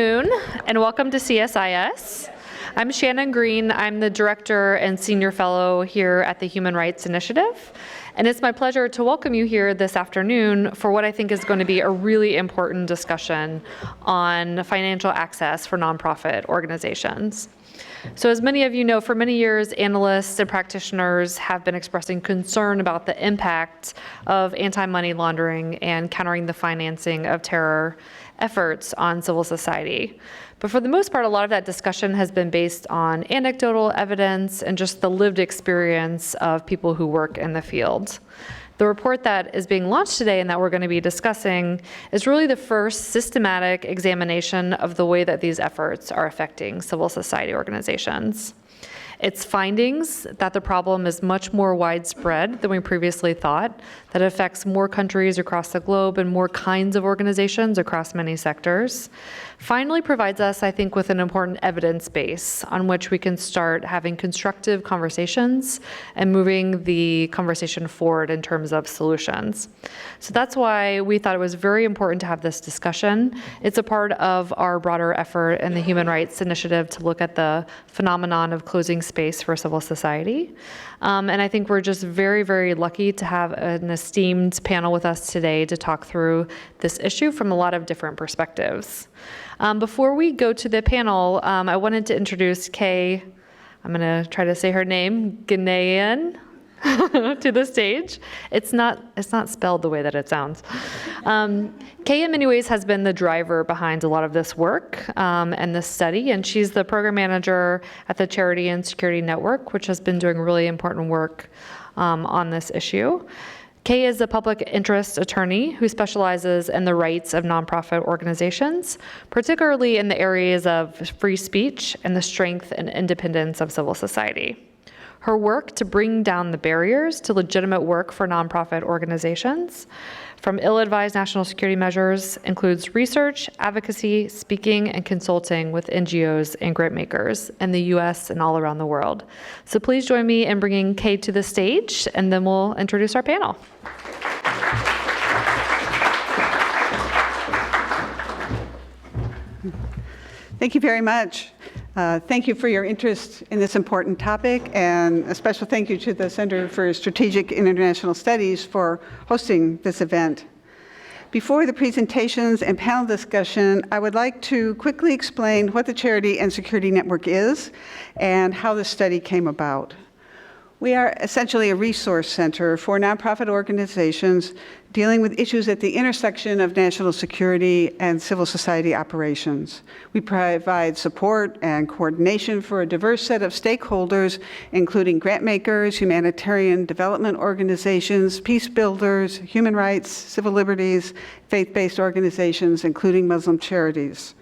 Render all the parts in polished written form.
And welcome to CSIS. I'm Shannon Green. I'm the Director and Senior Fellow here at the Human Rights Initiative. And it's my pleasure to welcome you here this afternoon for what I think is going to be a really important discussion on financial access for nonprofit organizations. So as many of you know, for many years, analysts and practitioners have been expressing concern about the impact of anti-money laundering and countering the financing of terror efforts on civil society. But for the most part, a lot of that discussion has been based on anecdotal evidence and just the lived experience of people who work in the field. The report that is being launched today and that we're going to be discussing is really the first systematic examination of the way that these efforts are affecting civil society organizations. Its findings that the problem is much more widespread than we previously thought, that it affects more countries across the globe and more kinds of organizations across many sectors, finally provides us, I think, with an important evidence base on which we can start having constructive conversations and moving the conversation forward in terms of solutions. So that's why we thought it was very important to have this discussion. It's a part of our broader effort in the Human Rights Initiative to look at the phenomenon of closing space for civil society. And I think we're just very, very lucky to have an esteemed panel with us today to talk through this issue from a lot of different perspectives. Before we go to the panel, I wanted to introduce Kay, I'm going to try to say her name, Ghanaian, to the stage. It's not spelled the way that it sounds. Kay, in many ways, has been the driver behind a lot of this work and this study, and she's the program manager at the Charity and Security Network, which has been doing really important work on this issue. Kay is a public interest attorney who specializes in the rights of nonprofit organizations, particularly in the areas of free speech and the strength and independence of civil society. Her work to bring down the barriers to legitimate work for nonprofit organizations, from ill-advised national security measures, includes research, advocacy, speaking, and consulting with NGOs and grant makers in the US and all around the world. So please join me in bringing Kay to the stage, and then we'll introduce our panel. Thank you very much. Thank you for your interest in this important topic, and a special thank you to the Center for Strategic and International Studies for hosting this event. Before the presentations and panel discussion, I would like to quickly explain what the Charity and Security Network is and how the study came about. We are essentially a resource center for nonprofit organizations dealing with issues at the intersection of national security and civil society operations. We provide support and coordination for a diverse set of stakeholders, including grant makers, humanitarian development organizations, peace builders, human rights, civil liberties, faith-based organizations, including Muslim charities.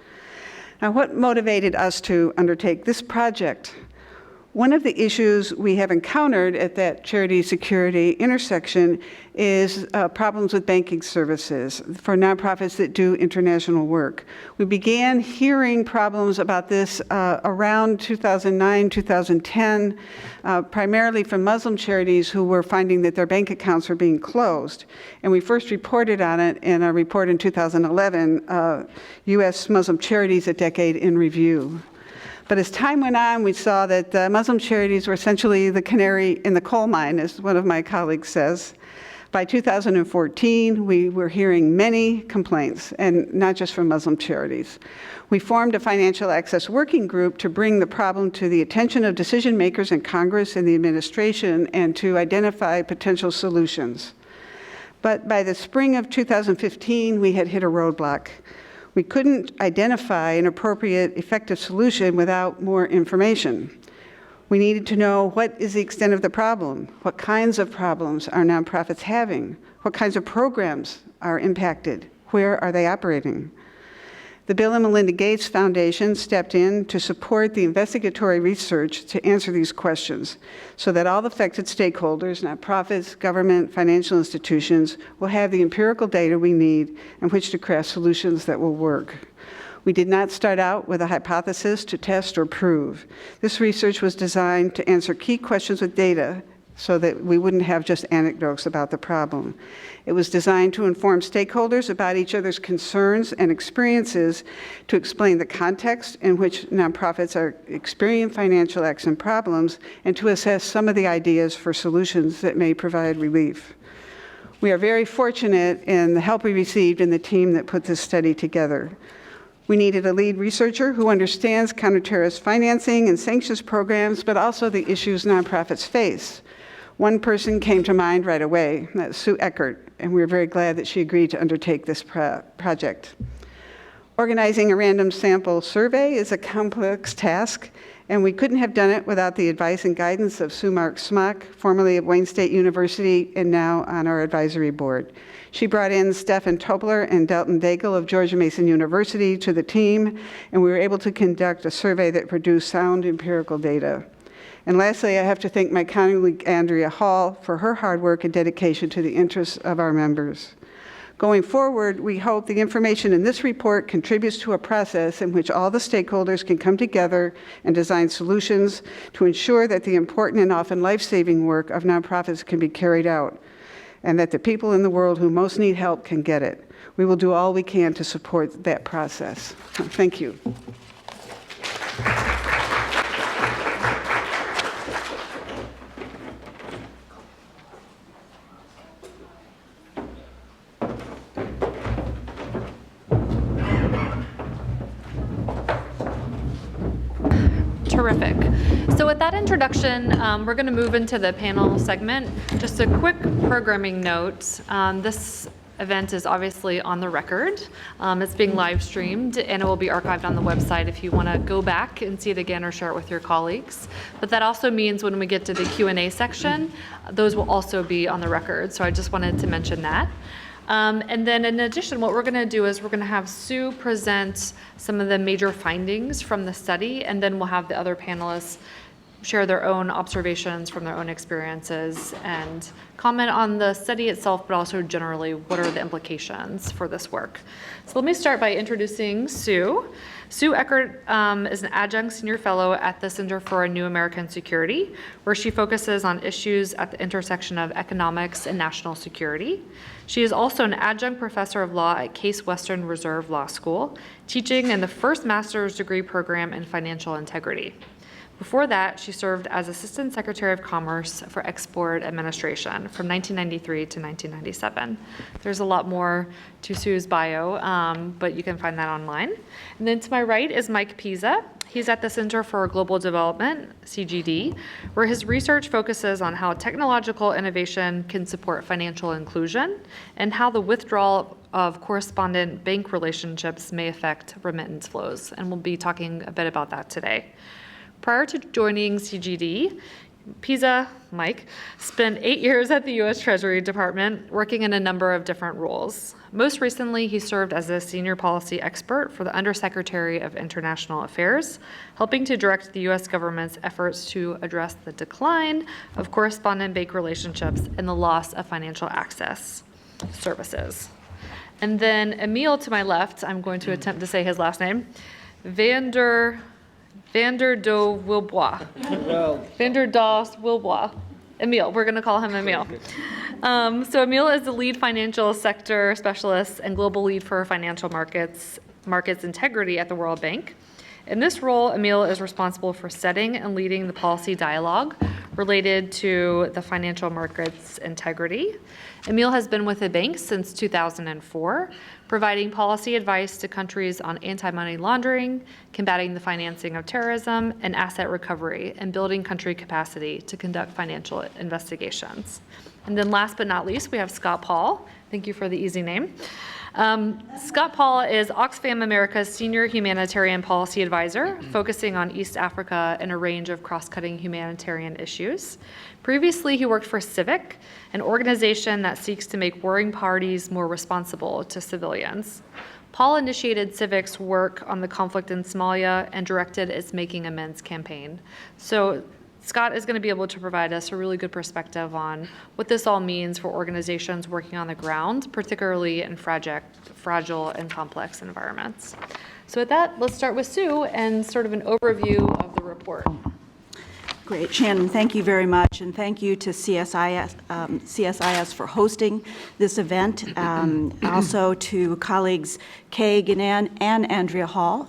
Now, what motivated us to undertake this project? One of the issues we have encountered at that charity-security intersection is problems with banking services for nonprofits that do international work. We began hearing problems about this around 2009, 2010, primarily from Muslim charities who were finding that their bank accounts were being closed. And we first reported on it in a report in 2011, U.S. Muslim Charities: A Decade in Review. But as time went on, we saw that Muslim charities were essentially the canary in the coal mine, as one of my colleagues says. By 2014, we were hearing many complaints, and not just from Muslim charities. We formed a financial access working group to bring the problem to the attention of decision makers in Congress and the administration and to identify potential solutions. But by the spring of 2015, we had hit a roadblock. We couldn't identify an appropriate, effective solution without more information. We needed to know, what is the extent of the problem? What kinds of problems are nonprofits having? What kinds of programs are impacted? Where are they operating? The Bill and Melinda Gates Foundation stepped in to support the investigatory research to answer these questions so that all affected stakeholders, nonprofits, government, financial institutions, will have the empirical data we need in which to craft solutions that will work. We did not start out with a hypothesis to test or prove. This research was designed to answer key questions with data so that we wouldn't have just anecdotes about the problem. It was designed to inform stakeholders about each other's concerns and experiences, to explain the context in which nonprofits are experiencing financial accident problems, and to assess some of the ideas for solutions that may provide relief. We are very fortunate in the help we received in the team that put this study together. We needed a lead researcher who understands counterterrorist financing and sanctions programs, but also the issues nonprofits face. One person came to mind right away, that's Sue Eckert, and we're very glad that she agreed to undertake this project. Organizing a random sample survey is a complex task, and we couldn't have done it without the advice and guidance of Sue Mark Smock, formerly of Wayne State University and now on our advisory board. She brought in Stefan Tobler and Delton Daigle of George Mason University to the team, and we were able to conduct a survey that produced sound empirical data. And lastly, I have to thank my colleague Andrea Hall for her hard work and dedication to the interests of our members. Going forward, we hope the information in this report contributes to a process in which all the stakeholders can come together and design solutions to ensure that the important and often life-saving work of nonprofits can be carried out, and that the people in the world who most need help can get it. We will do all we can to support that process. Thank you. Terrific. So with that introduction, we're going to move into the panel segment. Just a quick programming note. This event is obviously on the record. It's being live streamed, and it will be archived on the website if you want to go back and see it again or share it with your colleagues. But that also means when we get to the Q&A section, those will also be on the record. So I just wanted to mention that. And then in addition, what we're going to do is we're going to have Sue present some of the major findings from the study, and then we'll have the other panelists share their own observations from their own experiences and comment on the study itself, but also generally what are the implications for this work. So let me start by introducing Sue. Sue Eckert is an adjunct senior fellow at the Center for a New American Security, where she focuses on issues at the intersection of economics and national security. She is also an adjunct professor of law at Case Western Reserve Law School, teaching in the first master's degree program in financial integrity. Before that, she served as Assistant Secretary of Commerce for Export Administration from 1993 to 1997. There's a lot more to Sue's bio, but you can find that online. And then to my right is Mike Pisa. He's at the Center for Global Development, CGD, where his research focuses on how technological innovation can support financial inclusion and how the withdrawal of correspondent bank relationships may affect remittance flows. And we'll be talking a bit about that today. Prior to joining CGD, Pisa, Mike, spent 8 years at the U.S. Treasury Department working in a number of different roles. Most recently, he served as a senior policy expert for the Undersecretary of International Affairs, helping to direct the U.S. government's efforts to address the decline of correspondent bank relationships and the loss of financial access services. And then Emile to my left, I'm going to attempt to say his last name, Vander Do Wilbois. Vander Das Wilbois. Emile, we're going to call him Emile. So Emile is the lead financial sector specialist and global lead for financial markets integrity at the World Bank. In this role, Emile is responsible for setting and leading the policy dialogue related to the financial markets integrity. Emile has been with the bank since 2004, providing policy advice to countries on anti-money laundering, combating the financing of terrorism, and asset recovery, and building country capacity to conduct financial investigations. And then last but not least, we have Scott Paul. Thank you for the easy name. Scott Paul is Oxfam America's Senior Humanitarian Policy Advisor, focusing on East Africa and a range of cross-cutting humanitarian issues. Previously, he worked for Civic, an organization that seeks to make warring parties more responsible to civilians. Paul initiated Civic's work on the conflict in Somalia and directed its Making Amends campaign. So Scott is going to be able to provide us a really good perspective on what this all means for organizations working on the ground, particularly in fragile and complex environments. So with that, let's start with Sue and sort of an overview of the report. Great. Shannon, thank you very much, and thank you to CSIS for hosting this event. Also to colleagues Kay Ganan and Andrea Hall,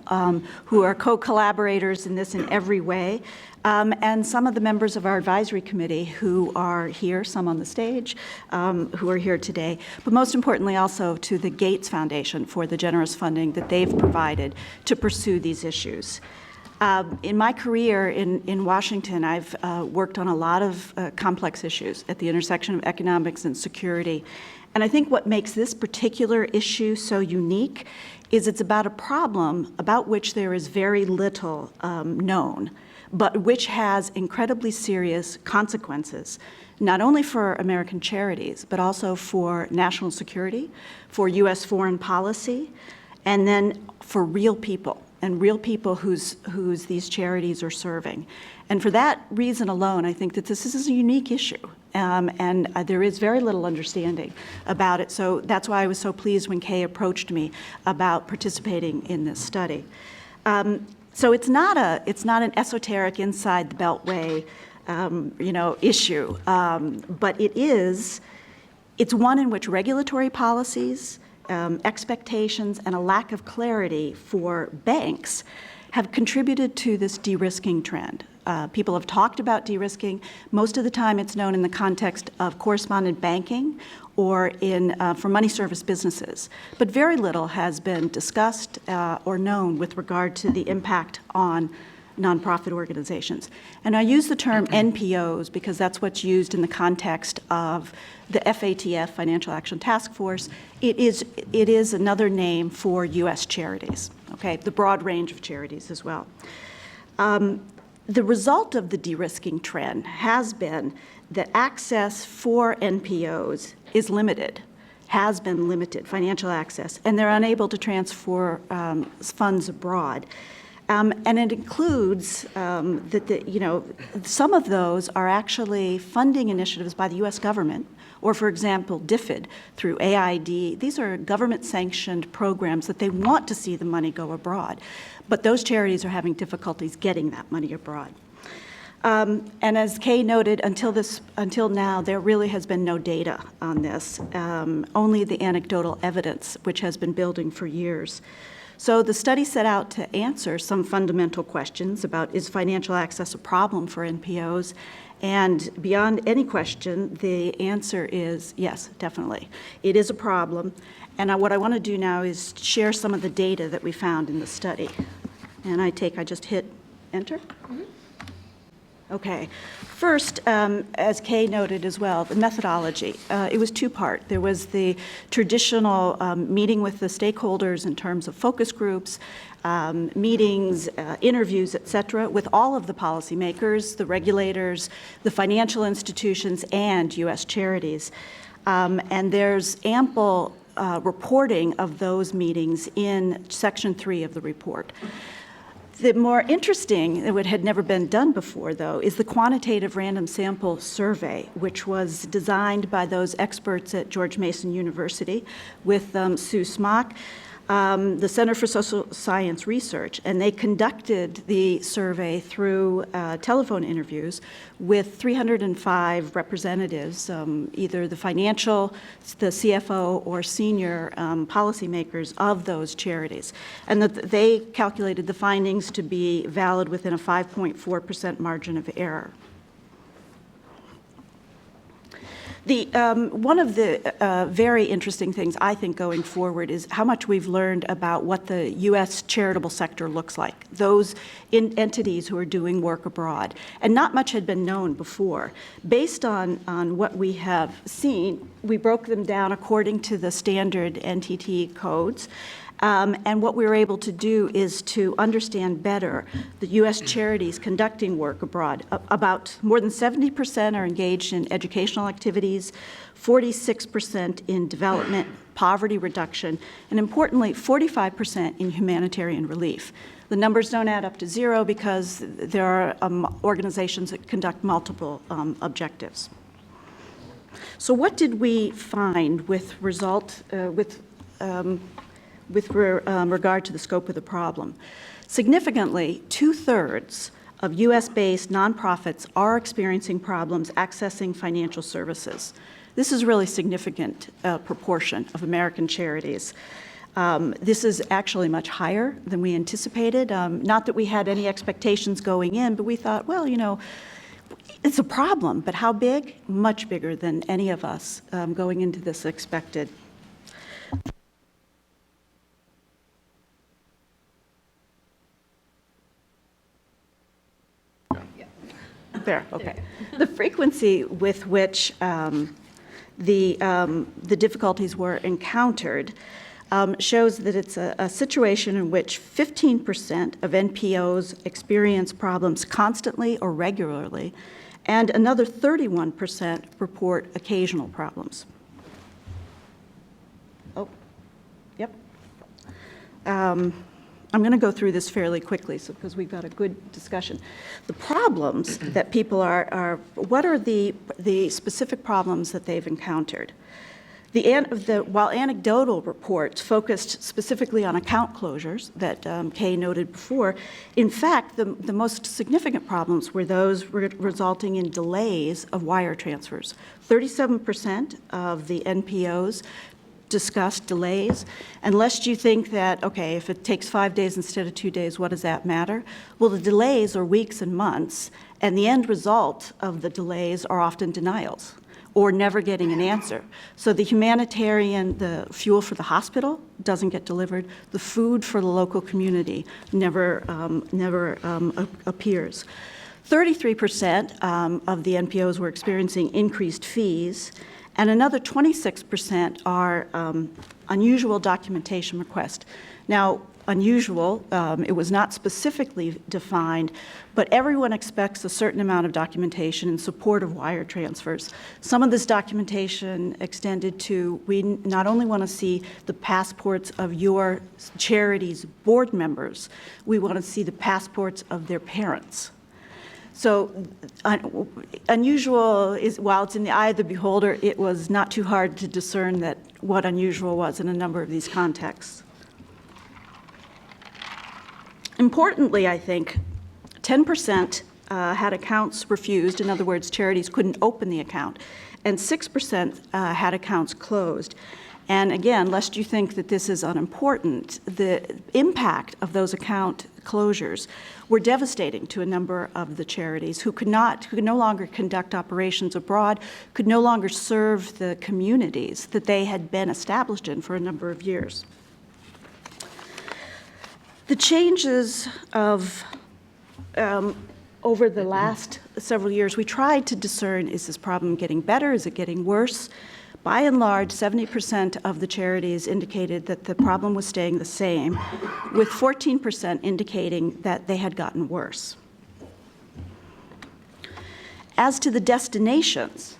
who are co-collaborators in this in every way, and some of the members of our advisory committee who are here, some on the stage, who are here today, but most importantly also to the Gates Foundation for the generous funding that they've provided to pursue these issues. In my career in Washington, I've worked on a lot of complex issues at the intersection of economics and security. And I think what makes this particular issue so unique is it's about a problem about which there is very little known, but which has incredibly serious consequences, not only for American charities, but also for national security, for U.S. foreign policy, and then for real people. And real people whose these charities are serving. And for that reason alone, I think that this is a unique issue, and there is very little understanding about it. So that's why I was so pleased when Kay approached me about participating in this study. So it's not an esoteric inside the Beltway, issue, but it's one in which regulatory policies, expectations, and a lack of clarity for banks have contributed to this derisking trend. People have talked about derisking. Most of the time it's known in the context of correspondent banking or for money service businesses. But very little has been discussed or known with regard to the impact on nonprofit organizations. And I use the term NPOs because that's what's used in the context of the FATF, Financial Action Task Force. It is another name for U.S. charities, okay, the broad range of charities as well. The result of the de-risking trend has been that access for NPOs is limited, has been limited, financial access, and they're unable to transfer funds abroad. And it includes some of those are actually funding initiatives by the U.S. government, or for example, DFID through AID. These are government-sanctioned programs that they want to see the money go abroad, but those charities are having difficulties getting that money abroad. And as Kay noted, until now, there really has been no data on this, only the anecdotal evidence, which has been building for years. So the study set out to answer some fundamental questions about, is financial access a problem for NPOs? And beyond any question, the answer is yes, definitely. It is a problem. And what I want to do now is share some of the data that we found in the study. And I just hit enter. Mm-hmm. Okay. First, as Kay noted as well, the methodology. It was two-part. There was the traditional meeting with the stakeholders in terms of focus groups, meetings, interviews, et cetera, with all of the policymakers, the regulators, the financial institutions, and U.S. charities. And there's ample reporting of those meetings in Section 3 of the report. The more interesting, what had never been done before, though, is the quantitative random sample survey, which was designed by those experts at George Mason University with Sue Smock, the Center for Social Science Research, and they conducted the survey through telephone interviews with 305 representatives, either the financial, the CFO, or senior policymakers of those charities. And that they calculated the findings to be valid within a 5.4% margin of error. One of the very interesting things, I think, going forward is how much we've learned about what the U.S. charitable sector looks like, those entities who are doing work abroad. And not much had been known before. Based on what we have seen, we broke them down according to the standard NTT codes. And what we were able to do is to understand better the U.S. charities conducting work abroad. About more than 70% are engaged in educational activities, 46% in development, poverty reduction, and importantly, 45% in humanitarian relief. The numbers don't add up to zero because there are organizations that conduct multiple objectives. So what did we find with regard to the scope of the problem? Significantly, 2/3 of U.S.-based nonprofits are experiencing problems accessing financial services. This is a really significant proportion of American charities. This is actually much higher than we anticipated. Not that we had any expectations going in, but we thought, well, you know, it's a problem, but how big? Much bigger than any of us going into this expected. There, okay. The frequency with which the difficulties were encountered shows that it's a situation in which 15% of NPOs experience problems constantly or regularly, and another 31% report occasional problems. Oh, yep. I'm going to go through this fairly quickly because we've got a good discussion. The problems that people what are the specific problems that they've encountered? While anecdotal reports focused specifically on account closures that Kay noted before, in fact, the most significant problems were those resulting in delays of wire transfers. 37% of the NPOs discussed delays, and lest you think that, okay, if it takes 5 days instead of 2 days, what does that matter? Well, the delays are weeks and months, and the end result of the delays are often denials or never getting an answer. So the humanitarian, the fuel for the hospital doesn't get delivered. The food for the local community never appears. 33% of the NPOs were experiencing increased fees, and another 26% are unusual documentation requests. Now, unusual, it was not specifically defined, but everyone expects a certain amount of documentation in support of wire transfers. Some of this documentation extended to, we not only want to see the passports of your charity's board members, we want to see the passports of their parents. So unusual is, while it's in the eye of the beholder, it was not too hard to discern that what unusual was in a number of these contexts. Importantly, I think, 10% had accounts refused. In other words, charities couldn't open the account, and 6% had accounts closed. And again, lest you think that this is unimportant, the impact of those account closures were devastating to a number of the charities who could no longer conduct operations abroad, could no longer serve the communities that they had been established in for a number of years. The changes of over the last several years, we tried to discern, is this problem getting better? Is it getting worse? By and large, 70% of the charities indicated that the problem was staying the same, with 14% indicating that they had gotten worse. As to the destinations,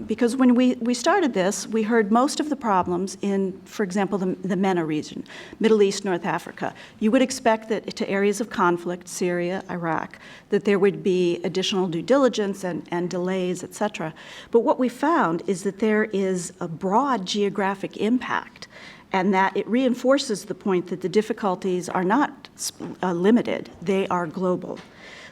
because when we started this, we heard most of the problems in, for example, the MENA region, Middle East, North Africa. You would expect that to areas of conflict, Syria, Iraq, that there would be additional due diligence and delays, et cetera. But what we found is that there is a broad geographic impact, and that it reinforces the point that the difficulties are not limited, they are global.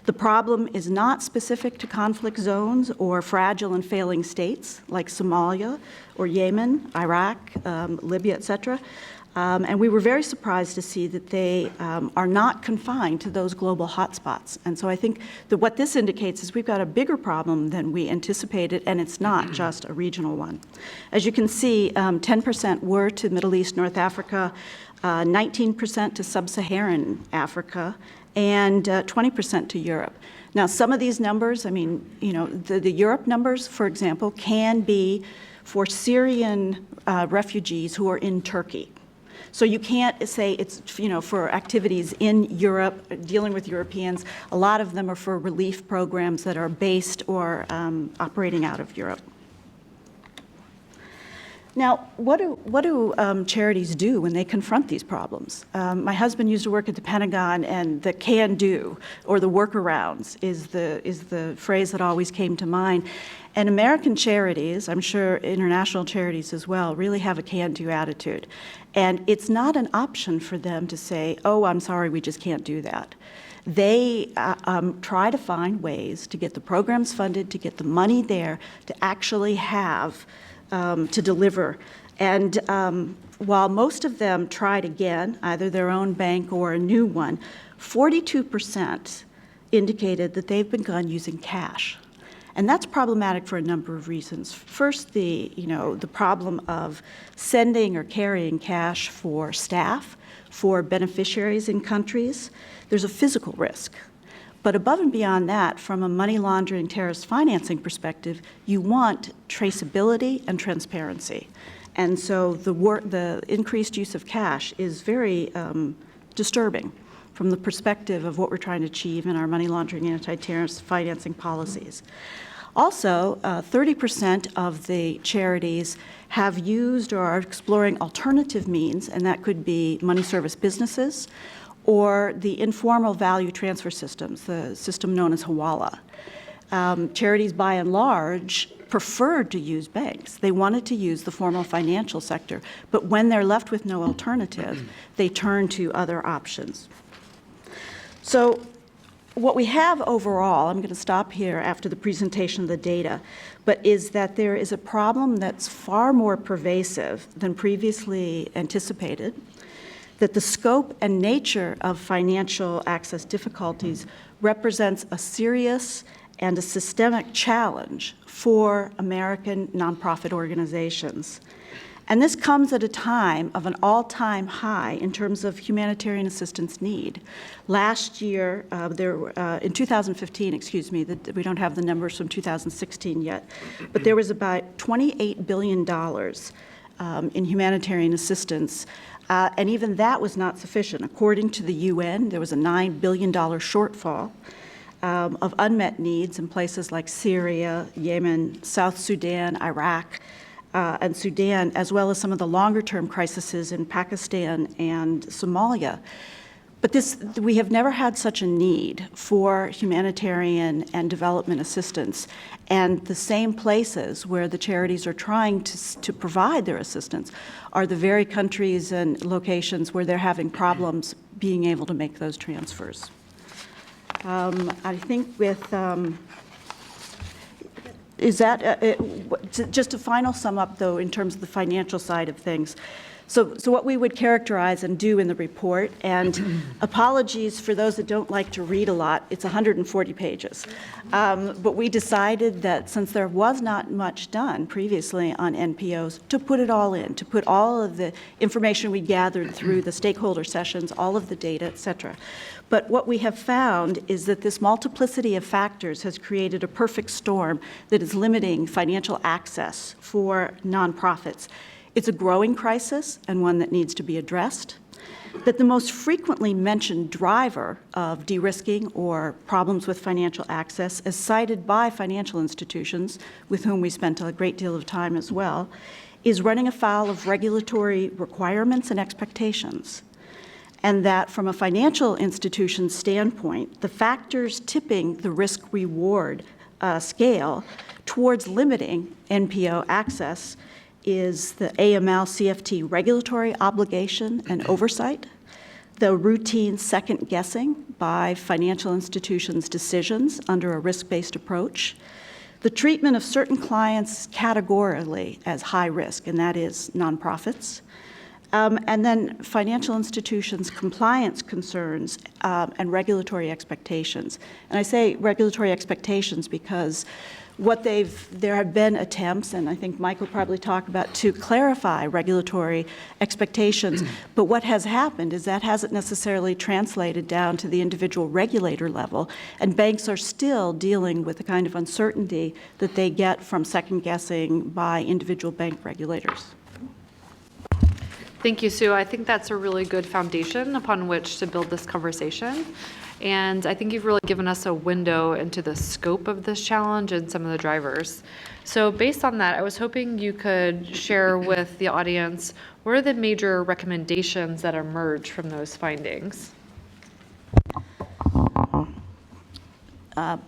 The problem is not specific to conflict zones or fragile and failing states like Somalia or Yemen, Iraq, Libya, et cetera. And we were very surprised to see that they are not confined to those global hotspots. And so I think that what this indicates is we've got a bigger problem than we anticipated, and it's not just a regional one. As you can see, 10% were to Middle East, North Africa, 19% to Sub-Saharan Africa, and 20% to Europe. Now, some of these numbers, I mean, you know, the Europe numbers, for example, can be for Syrian refugees who are in Turkey. So you can't say it's, you know, for activities in Europe, dealing with Europeans. A lot of them are for relief programs that are based or operating out of Europe. Now, what do charities do when they confront these problems? My husband used to work at the Pentagon, and the can-do, or the workarounds, is the phrase that always came to mind. And American charities, I'm sure international charities as well, really have a can-do attitude. And it's not an option for them to say, oh, I'm sorry, we just can't do that. They try to find ways to get the programs funded, to get the money there, to actually have, to deliver. And while most of them tried again, either their own bank or a new one, 42% indicated that they've begun using cash. And that's problematic for a number of reasons. First, the problem of sending or carrying cash for staff, for beneficiaries in countries. There's a physical risk. But above and beyond that, from a money laundering terrorist financing perspective, you want traceability and transparency. And so the increased use of cash is very disturbing from the perspective of what we're trying to achieve in our money laundering anti-terrorist financing policies. Also, 30% of the charities have used or are exploring alternative means, and that could be money service businesses or the informal value transfer systems, the system known as Hawala. Charities, by and large, preferred to use banks. They wanted to use the formal financial sector, but when they're left with no alternative, they turn to other options. So what we have overall, I'm going to stop here after the presentation of the data, but is that there is a problem that's far more pervasive than previously anticipated, that the scope and nature of financial access difficulties represents a serious and a systemic challenge for American nonprofit organizations. And this comes at a time of an all-time high in terms of humanitarian assistance need. Last year, in 2015, we don't have the numbers from 2016 yet, but there was about $28 billion in humanitarian assistance, and even that was not sufficient. According to the UN, there was a $9 billion shortfall of unmet needs in places like Syria, Yemen, South Sudan, Iraq, and Sudan, as well as some of the longer-term crises in Pakistan and Somalia. But we have never had such a need for humanitarian and development assistance, and the same places where the charities are trying to provide their assistance are the very countries and locations where they're having problems being able to make those transfers. I think with just a final sum up, though, in terms of the financial side of things. So what we would characterize and do in the report, and apologies for those that don't like to read a lot, it's 140 pages. But we decided that since there was not much done previously on NPOs, to put it all in, to put all of the information we gathered through the stakeholder sessions, all of the data, et cetera. But what we have found is that this multiplicity of factors has created a perfect storm that is limiting financial access for nonprofits. It's a growing crisis and one that needs to be addressed. That the most frequently mentioned driver of derisking or problems with financial access, as cited by financial institutions, with whom we spent a great deal of time as well, is running afoul of regulatory requirements and expectations. And that from a financial institution standpoint, the factors tipping the risk-reward scale towards limiting NPO access is the AML-CFT regulatory obligation and oversight, the routine second-guessing by financial institutions' decisions under a risk-based approach, the treatment of certain clients categorically as high risk, and that is nonprofits, and then financial institutions' compliance concerns and regulatory expectations. And I say regulatory expectations because there have been attempts, and I think Mike will probably talk about, to clarify regulatory expectations, but what has happened is that hasn't necessarily translated down to the individual regulator level, and banks are still dealing with the kind of uncertainty that they get from second-guessing by individual bank regulators. Thank you, Sue. I think that's a really good foundation upon which to build this conversation. And I think you've really given us a window into the scope of this challenge and some of the drivers. So based on that, I was hoping you could share with the audience what are the major recommendations that emerge from those findings?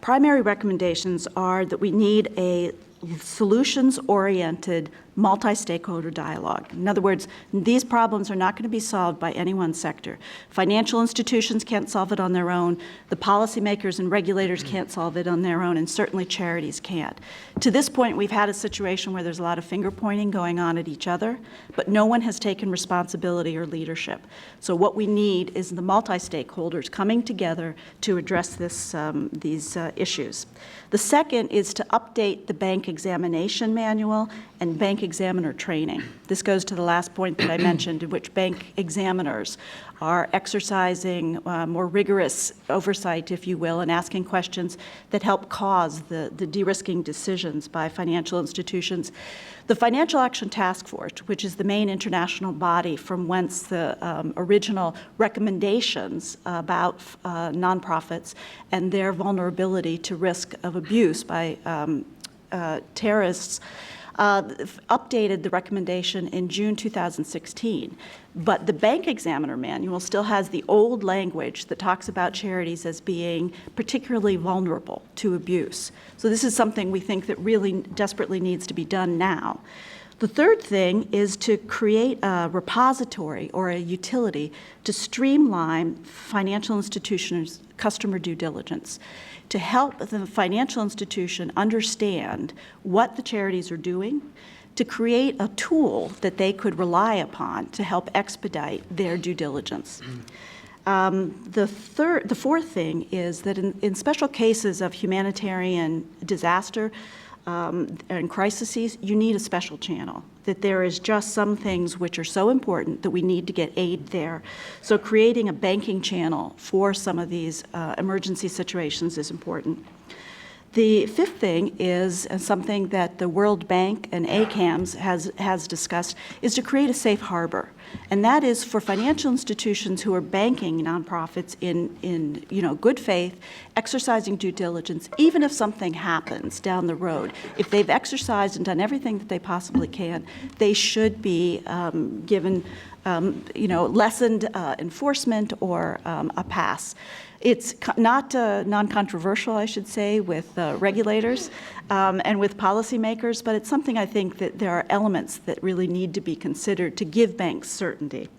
Primary recommendations are that we need a solutions-oriented multi-stakeholder dialogue. In other words, these problems are not going to be solved by any one sector. Financial institutions can't solve it on their own. The policymakers and regulators can't solve it on their own, and certainly charities can't. To this point, we've had a situation where there's a lot of finger-pointing going on at each other, but no one has taken responsibility or leadership. So what we need is the multi-stakeholders coming together to address these issues. The second is to update the bank examination manual and bank examiner training. This goes to the last point that I mentioned, in which bank examiners are exercising more rigorous oversight, if you will, and asking questions that help cause the de-risking decisions by financial institutions. The Financial Action Task Force, which is the main international body from whence the original recommendations about nonprofits and their vulnerability to risk of abuse by terrorists, updated the recommendation in June 2016. But the bank examiner manual still has the old language that talks about charities as being particularly vulnerable to abuse. So this is something we think that really desperately needs to be done now. The third thing is to create a repository or a utility to streamline financial institutions' customer due diligence, to help the financial institution understand what the charities are doing, to create a tool that they could rely upon to help expedite their due diligence. The fourth thing is that in special cases of humanitarian disaster and crises, you need a special channel, that there is just some things which are so important that we need to get aid there. So creating a banking channel for some of these emergency situations is important. The fifth thing is something that the World Bank and ACAMS has discussed, is to create a safe harbor. And that is for financial institutions who are banking nonprofits in good faith, exercising due diligence, even if something happens down the road. If they've exercised and done everything that they possibly can, they should be given lessened enforcement or a pass. It's not non-controversial, I should say, with regulators and with policymakers, but it's something I think that there are elements that really need to be considered to give banks certainty.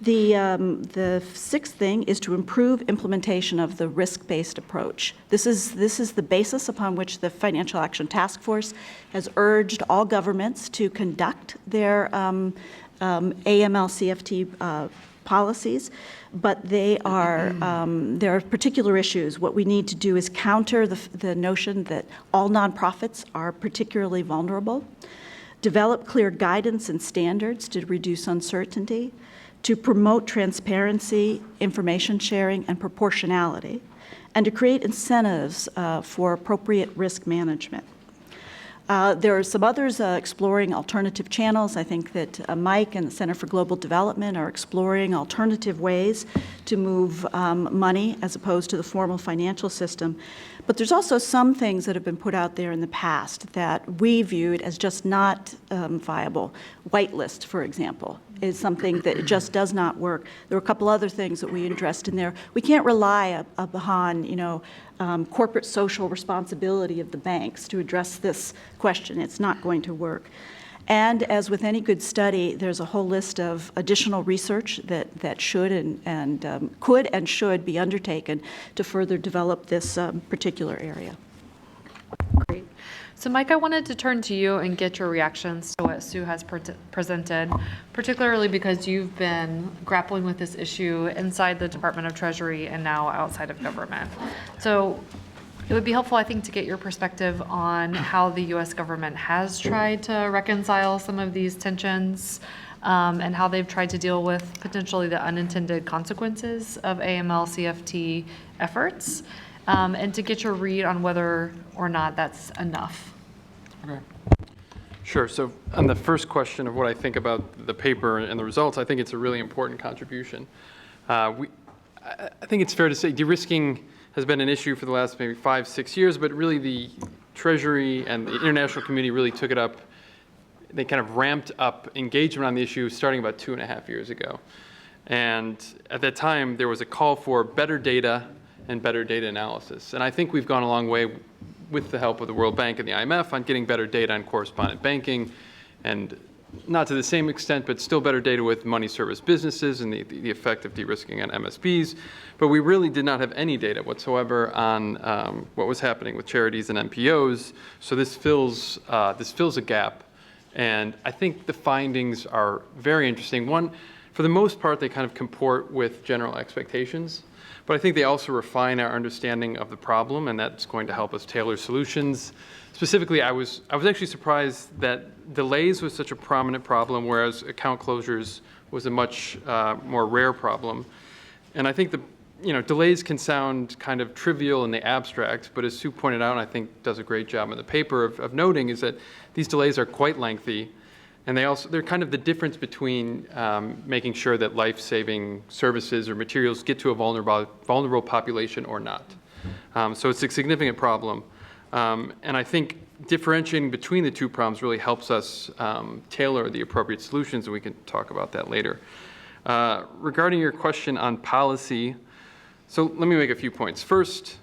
The sixth thing is to improve implementation of the risk-based approach. This is the basis upon which the Financial Action Task Force has urged all governments to conduct their AML-CFT policies, but there are particular issues. What we need to do is counter the notion that all nonprofits are particularly vulnerable, develop clear guidance and standards to reduce uncertainty, to promote transparency, information sharing, and proportionality, and to create incentives for appropriate risk management. There are some others exploring alternative channels. I think that Mike and the Center for Global Development are exploring alternative ways to move money as opposed to the formal financial system. But there's also some things that have been put out there in the past that we viewed as just not viable. Whitelist, for example, is something that just does not work. There were a couple other things that we addressed in there. We can't rely upon, corporate social responsibility of the banks to address this question. It's not going to work. And as with any good study, there's a whole list of additional research that should and could and should be undertaken to further develop this particular area. Great. So Mike, I wanted to turn to you and get your reactions to what Sue has presented, particularly because you've been grappling with this issue inside the Department of Treasury and now outside of government. So it would be helpful, I think, to get your perspective on how the U.S. government has tried to reconcile some of these tensions and how they've tried to deal with potentially the unintended consequences of AML-CFT efforts, and to get your read on whether or not that's enough. Okay. Sure. So on the first question of what I think about the paper and the results, I think it's a really important contribution. I think it's fair to say de-risking has been an issue for the last maybe 5-6 years, but really the Treasury and the international community really took it up. They kind of ramped up engagement on the issue starting about 2.5 years ago. And at that time, there was a call for better data and better data analysis. And I think we've gone a long way with the help of the World Bank and the IMF on getting better data on correspondent banking and not to the same extent, but still better data with money service businesses and the effect of de-risking on MSBs. But we really did not have any data whatsoever on what was happening with charities and NPOs. So this fills a gap. And I think the findings are very interesting. One, for the most part, they kind of comport with general expectations. But I think they also refine our understanding of the problem, and that's going to help us tailor solutions. Specifically, I was actually surprised that delays was such a prominent problem, whereas account closures was a much more rare problem. And I think delays can sound kind of trivial in the abstract, but as Sue pointed out, and I think does a great job in the paper of noting, is that these delays are quite lengthy, and they're kind of the difference between making sure that life-saving services or materials get to a vulnerable population or not. So it's a significant problem. And I think differentiating between the two problems really helps us tailor the appropriate solutions, and we can talk about that later. Regarding your question on policy, so let me make a few points. First,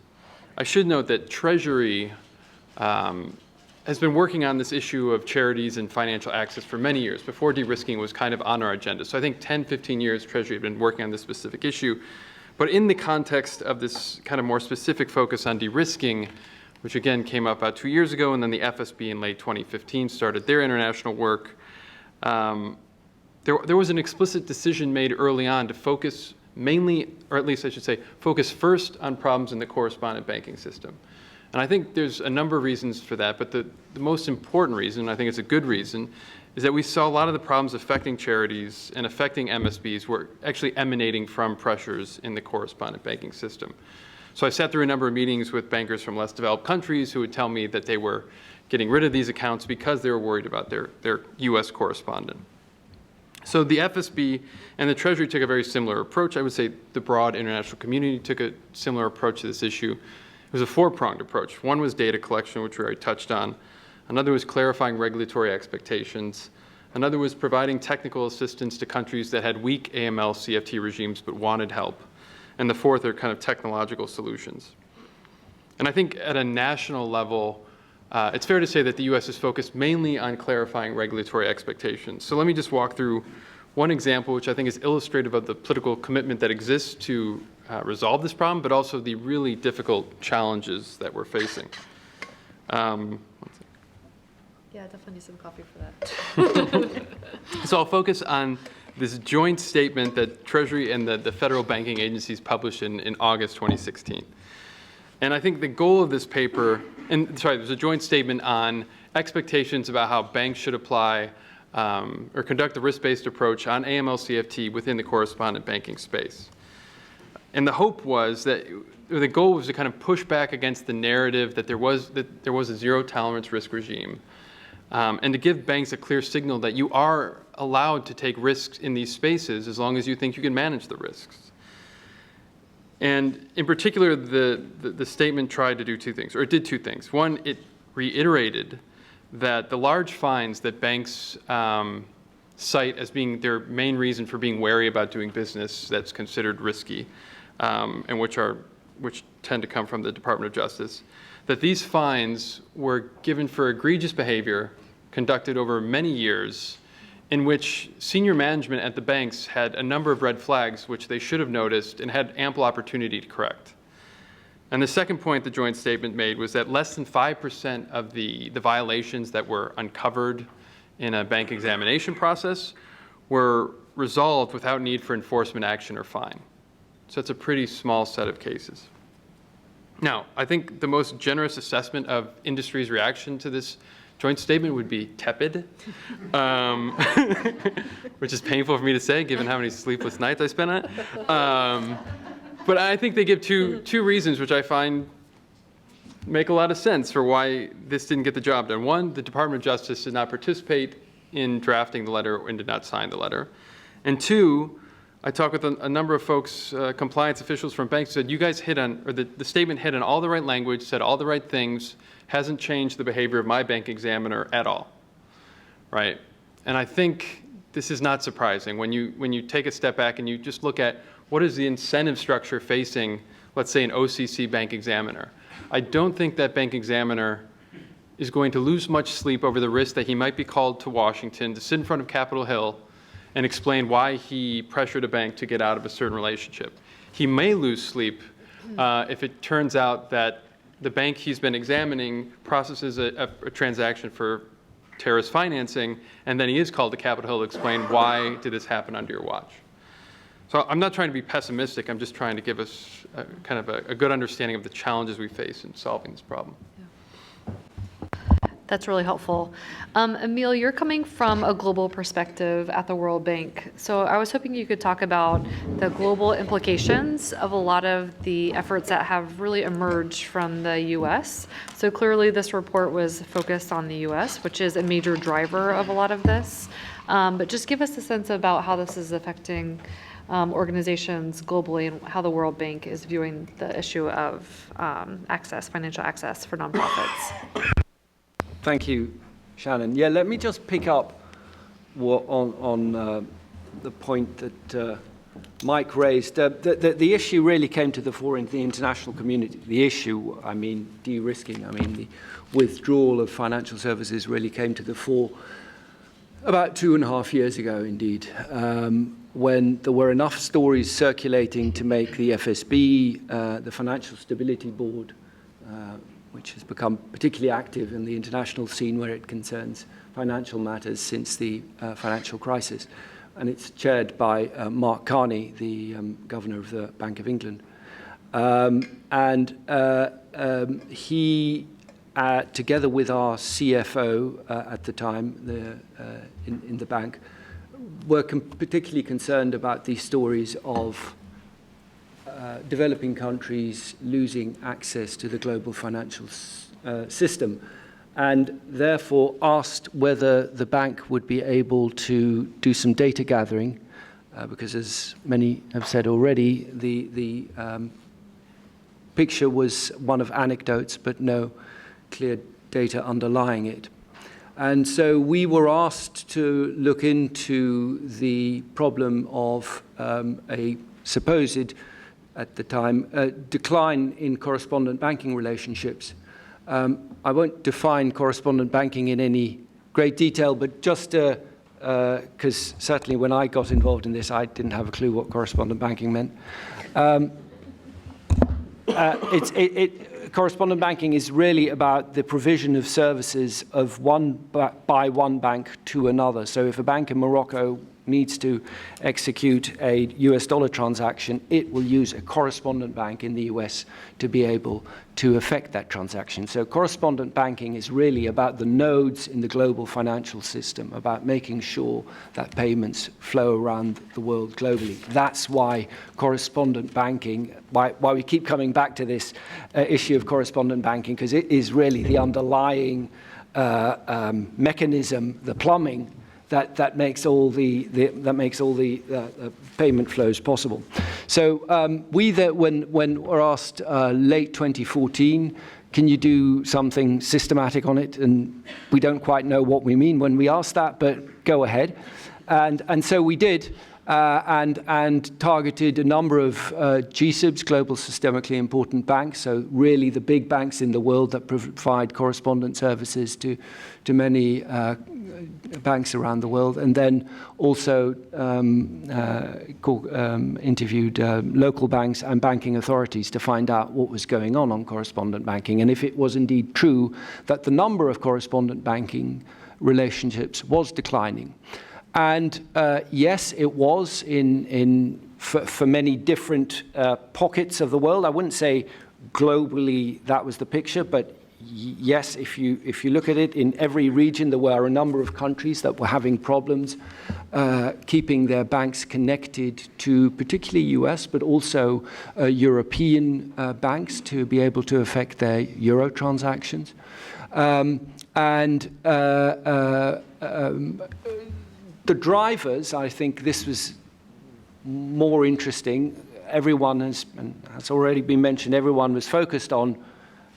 I should note that Treasury has been working on this issue of charities and financial access for many years, before de-risking was kind of on our agenda. So I think 10, 15 years Treasury had been working on this specific issue. But in the context of this kind of more specific focus on de-risking, which again came up about 2 years ago, and then the FSB in late 2015 started their international work, there was an explicit decision made early on to focus mainly, or at least I should say, focus first on problems in the correspondent banking system. And I think there's a number of reasons for that, but the most important reason, and I think it's a good reason, is that we saw a lot of the problems affecting charities and affecting MSBs were actually emanating from pressures in the correspondent banking system. So I sat through a number of meetings with bankers from less developed countries who would tell me that they were getting rid of these accounts because they were worried about their US correspondent. So the FSB and the Treasury took a very similar approach. I would say the broad international community took a similar approach to this issue. It was a four-pronged approach. One was data collection, which we already touched on. Another was clarifying regulatory expectations. Another was providing technical assistance to countries that had weak AML CFT regimes but wanted help. And the fourth are kind of technological solutions. And I think at a national level, it's fair to say that the US is focused mainly on clarifying regulatory expectations. So let me just walk through one example, which I think is illustrative of the political commitment that exists to resolve this problem, but also the really difficult challenges that we're facing. Yeah, definitely need some coffee for that. So I'll focus on this joint statement that Treasury and the federal banking agencies published in August 2016. And I think the goal of this paper, there's a joint statement on expectations about how banks should apply or conduct the risk-based approach on AML-CFT within the correspondent banking space. And the hope was that, the goal was to kind of push back against the narrative that there was a zero-tolerance risk regime, and to give banks a clear signal that you are allowed to take risks in these spaces as long as you think you can manage the risks. And in particular, the statement tried to do two things, or it did two things. One, it reiterated that the large fines that banks cite as being their main reason for being wary about doing business that's considered risky, and which tend to come from the Department of Justice, that these fines were given for egregious behavior conducted over many years, in which senior management at the banks had a number of red flags which they should have noticed and had ample opportunity to correct. And the second point the joint statement made was that less than 5% of the violations that were uncovered in a bank examination process were resolved without need for enforcement action or fine. So it's a pretty small set of cases. Now, I think the most generous assessment of industry's reaction to this joint statement would be tepid, which is painful for me to say given how many sleepless nights I spent on it. But I think they give two reasons which I find make a lot of sense for why this didn't get the job done. One, the Department of Justice did not participate in drafting the letter and did not sign the letter. And two, I talked with a number of folks, compliance officials from banks, who said, you guys hit on, or the statement hit on all the right language, said all the right things, hasn't changed the behavior of my bank examiner at all, right? And I think this is not surprising. When you take a step back and you just look at what is the incentive structure facing, let's say, an OCC bank examiner. I don't think that bank examiner is going to lose much sleep over the risk that he might be called to Washington to sit in front of Capitol Hill and explain why he pressured a bank to get out of a certain relationship. He may lose sleep if it turns out that the bank he's been examining processes a transaction for terrorist financing, and then he is called to Capitol Hill to explain why did this happen under your watch. So I'm not trying to be pessimistic. I'm just trying to give us kind of a good understanding of the challenges we face in solving this problem. That's really helpful. Emil, you're coming from a global perspective at the World Bank. So I was hoping you could talk about the global implications of a lot of the efforts that have really emerged from the U.S. So clearly this report was focused on the U.S., which is a major driver of a lot of this. But just give us a sense about how this is affecting organizations globally and how the World Bank is viewing the issue of financial access for nonprofits. Thank you, Shannon. Yeah, let me just pick up on the point that Mike raised. The issue really came to the fore in the international community. The issue, I mean, de-risking, I mean, the withdrawal of financial services really came to the fore about 2.5 years ago, indeed, when there were enough stories circulating to make the FSB, the Financial Stability Board, which has become particularly active in the international scene where it concerns financial matters since the financial crisis. And it's chaired by Mark Carney, the governor of the Bank of England. He, together with our CFO at the time in the bank, were particularly concerned about these stories of developing countries losing access to the global financial system, and therefore asked whether the bank would be able to do some data gathering, because as many have said already, the picture was one of anecdotes but no clear data underlying it. And so we were asked to look into the problem of a supposed, at the time, decline in correspondent banking relationships. I won't define correspondent banking in any great detail, but just because certainly when I got involved in this, I didn't have a clue what correspondent banking meant. Correspondent banking is really about the provision of services of by one bank to another. So if a bank in Morocco needs to execute a US dollar transaction, it will use a correspondent bank in the US to be able to effect that transaction. So correspondent banking is really about the nodes in the global financial system, about making sure that payments flow around the world globally. That's why correspondent banking, why we keep coming back to this issue of correspondent banking, because it is really the underlying mechanism, the plumbing, that makes all the payment flows possible. So when we're asked late 2014, can you do something systematic on it? And we don't quite know what we mean when we ask that, but go ahead. And so we did, and targeted a number of GSIBs, global systemically important banks, so really the big banks in the world that provide correspondent services to many banks around the world, and then also interviewed local banks and banking authorities to find out what was going on correspondent banking, and if it was indeed true that the number of correspondent banking relationships was declining. And yes, it was for many different pockets of the world. I wouldn't say globally that was the picture, but yes, if you look at it, in every region there were a number of countries that were having problems keeping their banks connected to particularly US, but also European banks to be able to affect their euro transactions. The drivers, I think this was more interesting. Everyone has, and has already been mentioned, everyone was focused on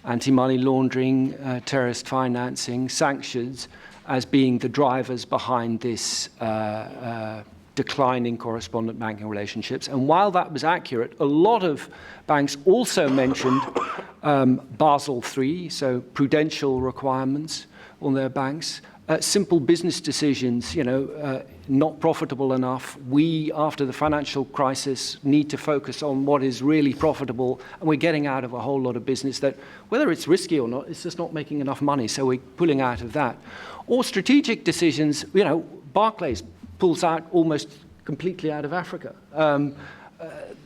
anti-money laundering, terrorist financing, sanctions as being the drivers behind this declining correspondent banking relationships. And while that was accurate, a lot of banks also mentioned Basel III, so prudential requirements on their banks. Simple business decisions, not profitable enough. We, after the financial crisis, need to focus on what is really profitable, and we're getting out of a whole lot of business that, whether it's risky or not, it's just not making enough money, so we're pulling out of that. Or strategic decisions, Barclays pulls out almost completely out of Africa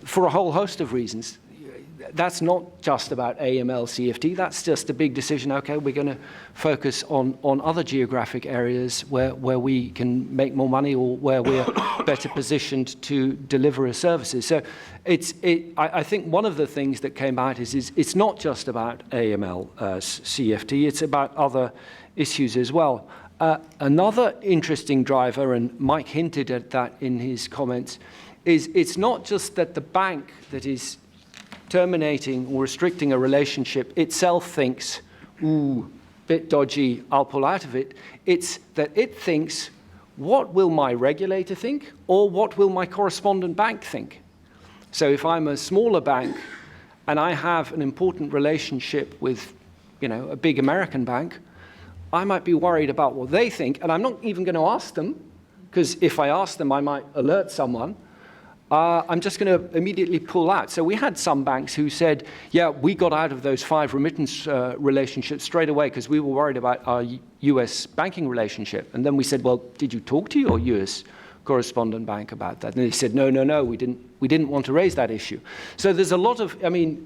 for a whole host of reasons. That's not just about AML, CFT. That's just a big decision. Okay, we're going to focus on other geographic areas where we can make more money or where we're better positioned to deliver our services. So I think one of the things that came out is it's not just about AML, CFT. It's about other issues as well. Another interesting driver, and Mike hinted at that in his comments, is it's not just that the bank that is terminating or restricting a relationship itself thinks, ooh, bit dodgy, I'll pull out of it. It's that it thinks, what will my regulator think, or what will my correspondent bank think? So if I'm a smaller bank and I have an important relationship with, a big American bank, I might be worried about what they think, and I'm not even going to ask them, because if I ask them, I might alert someone. I'm just going to immediately pull out. So we had some banks who said, yeah, we got out of those 5 remittance relationships straight away because we were worried about our US banking relationship. And then we said, well, did you talk to your US correspondent bank about that? And they said, no, we didn't want to raise that issue. So there's a lot of,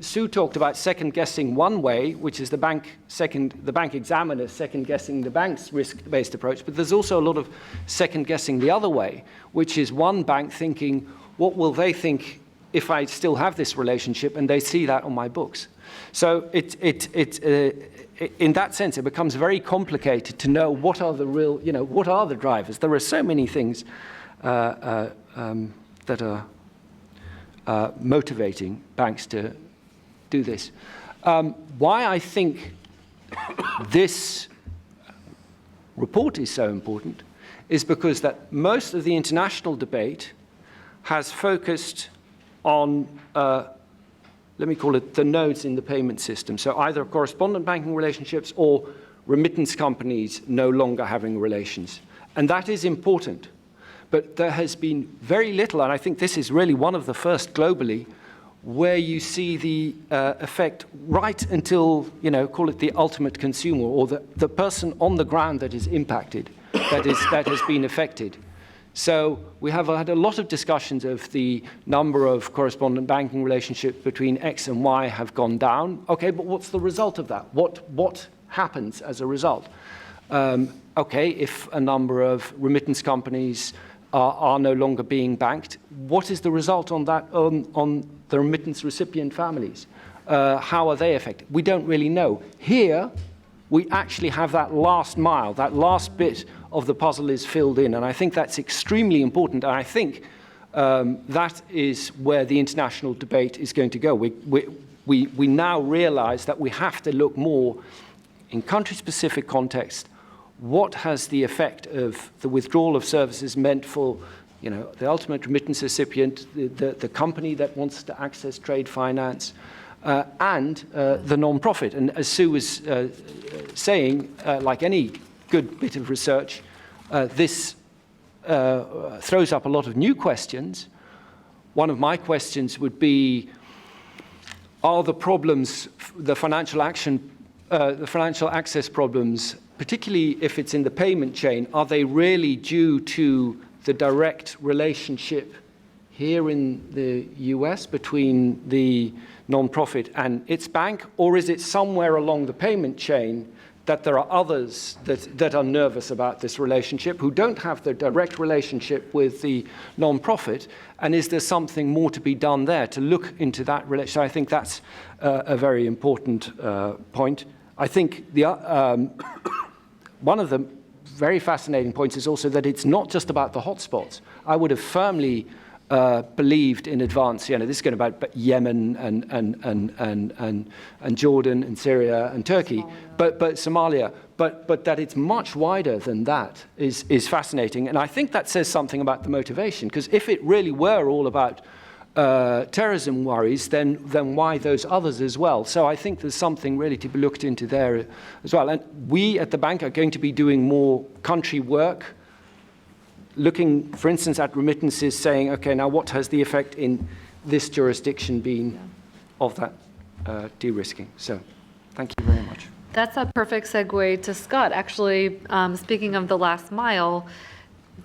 Sue talked about second guessing one way, which is the bank examiner second guessing the bank's risk-based approach, but there's also a lot of second guessing the other way, which is one bank thinking, what will they think if I still have this relationship and they see that on my books? So in that sense, it becomes very complicated to know what are the real, what are the drivers. There are so many things that are motivating banks to do this. Why I think this report is so important is because that most of the international debate has focused on, let me call it, the nodes in the payment system. So either correspondent banking relationships or remittance companies no longer having relations. And that is important. But there has been very little, and I think this is really one of the first globally, where you see the effect right until, call it the ultimate consumer or the person on the ground that is impacted, that has been affected. So we have had a lot of discussions of the number of correspondent banking relationships between X and Y have gone down. Okay, but what's the result of that? What happens as a result? Okay, if a number of remittance companies are no longer being banked, what is the result on that on the remittance recipient families? How are they affected? We don't really know. Here, we actually have that last mile, that last bit of the puzzle is filled in, and I think that's extremely important, and I think that is where the international debate is going to go. We now realize that we have to look more in country-specific context. What has the effect of the withdrawal of services meant for the ultimate remittance recipient, the company that wants to access trade finance, and the non-profit? And as Sue was saying, like any good bit of research, this throws up a lot of new questions. One of my questions would be, are the problems, the financial access problems, particularly if it's in the payment chain, are they really due to the direct relationship here in the US between the non-profit and its bank, or is it somewhere along the payment chain that there are others that are nervous about this relationship who don't have the direct relationship with the non-profit, and is there something more to be done there to look into that relationship? So I think that's a very important point. I think one of the very fascinating points is also that it's not just about the hotspots. I would have firmly believed in advance, this is going about Yemen and Jordan and Syria and Turkey, but Somalia, but that it's much wider than that is fascinating. And I think that says something about the motivation, because if it really were all about terrorism worries, then why those others as well? So I think there's something really to be looked into there as well. And we at the bank are going to be doing more country work, looking, for instance, at remittances, saying, okay, now what has the effect in this jurisdiction been of that de-risking? So thank you very much. That's a perfect segue to Scott. Actually, speaking of the last mile,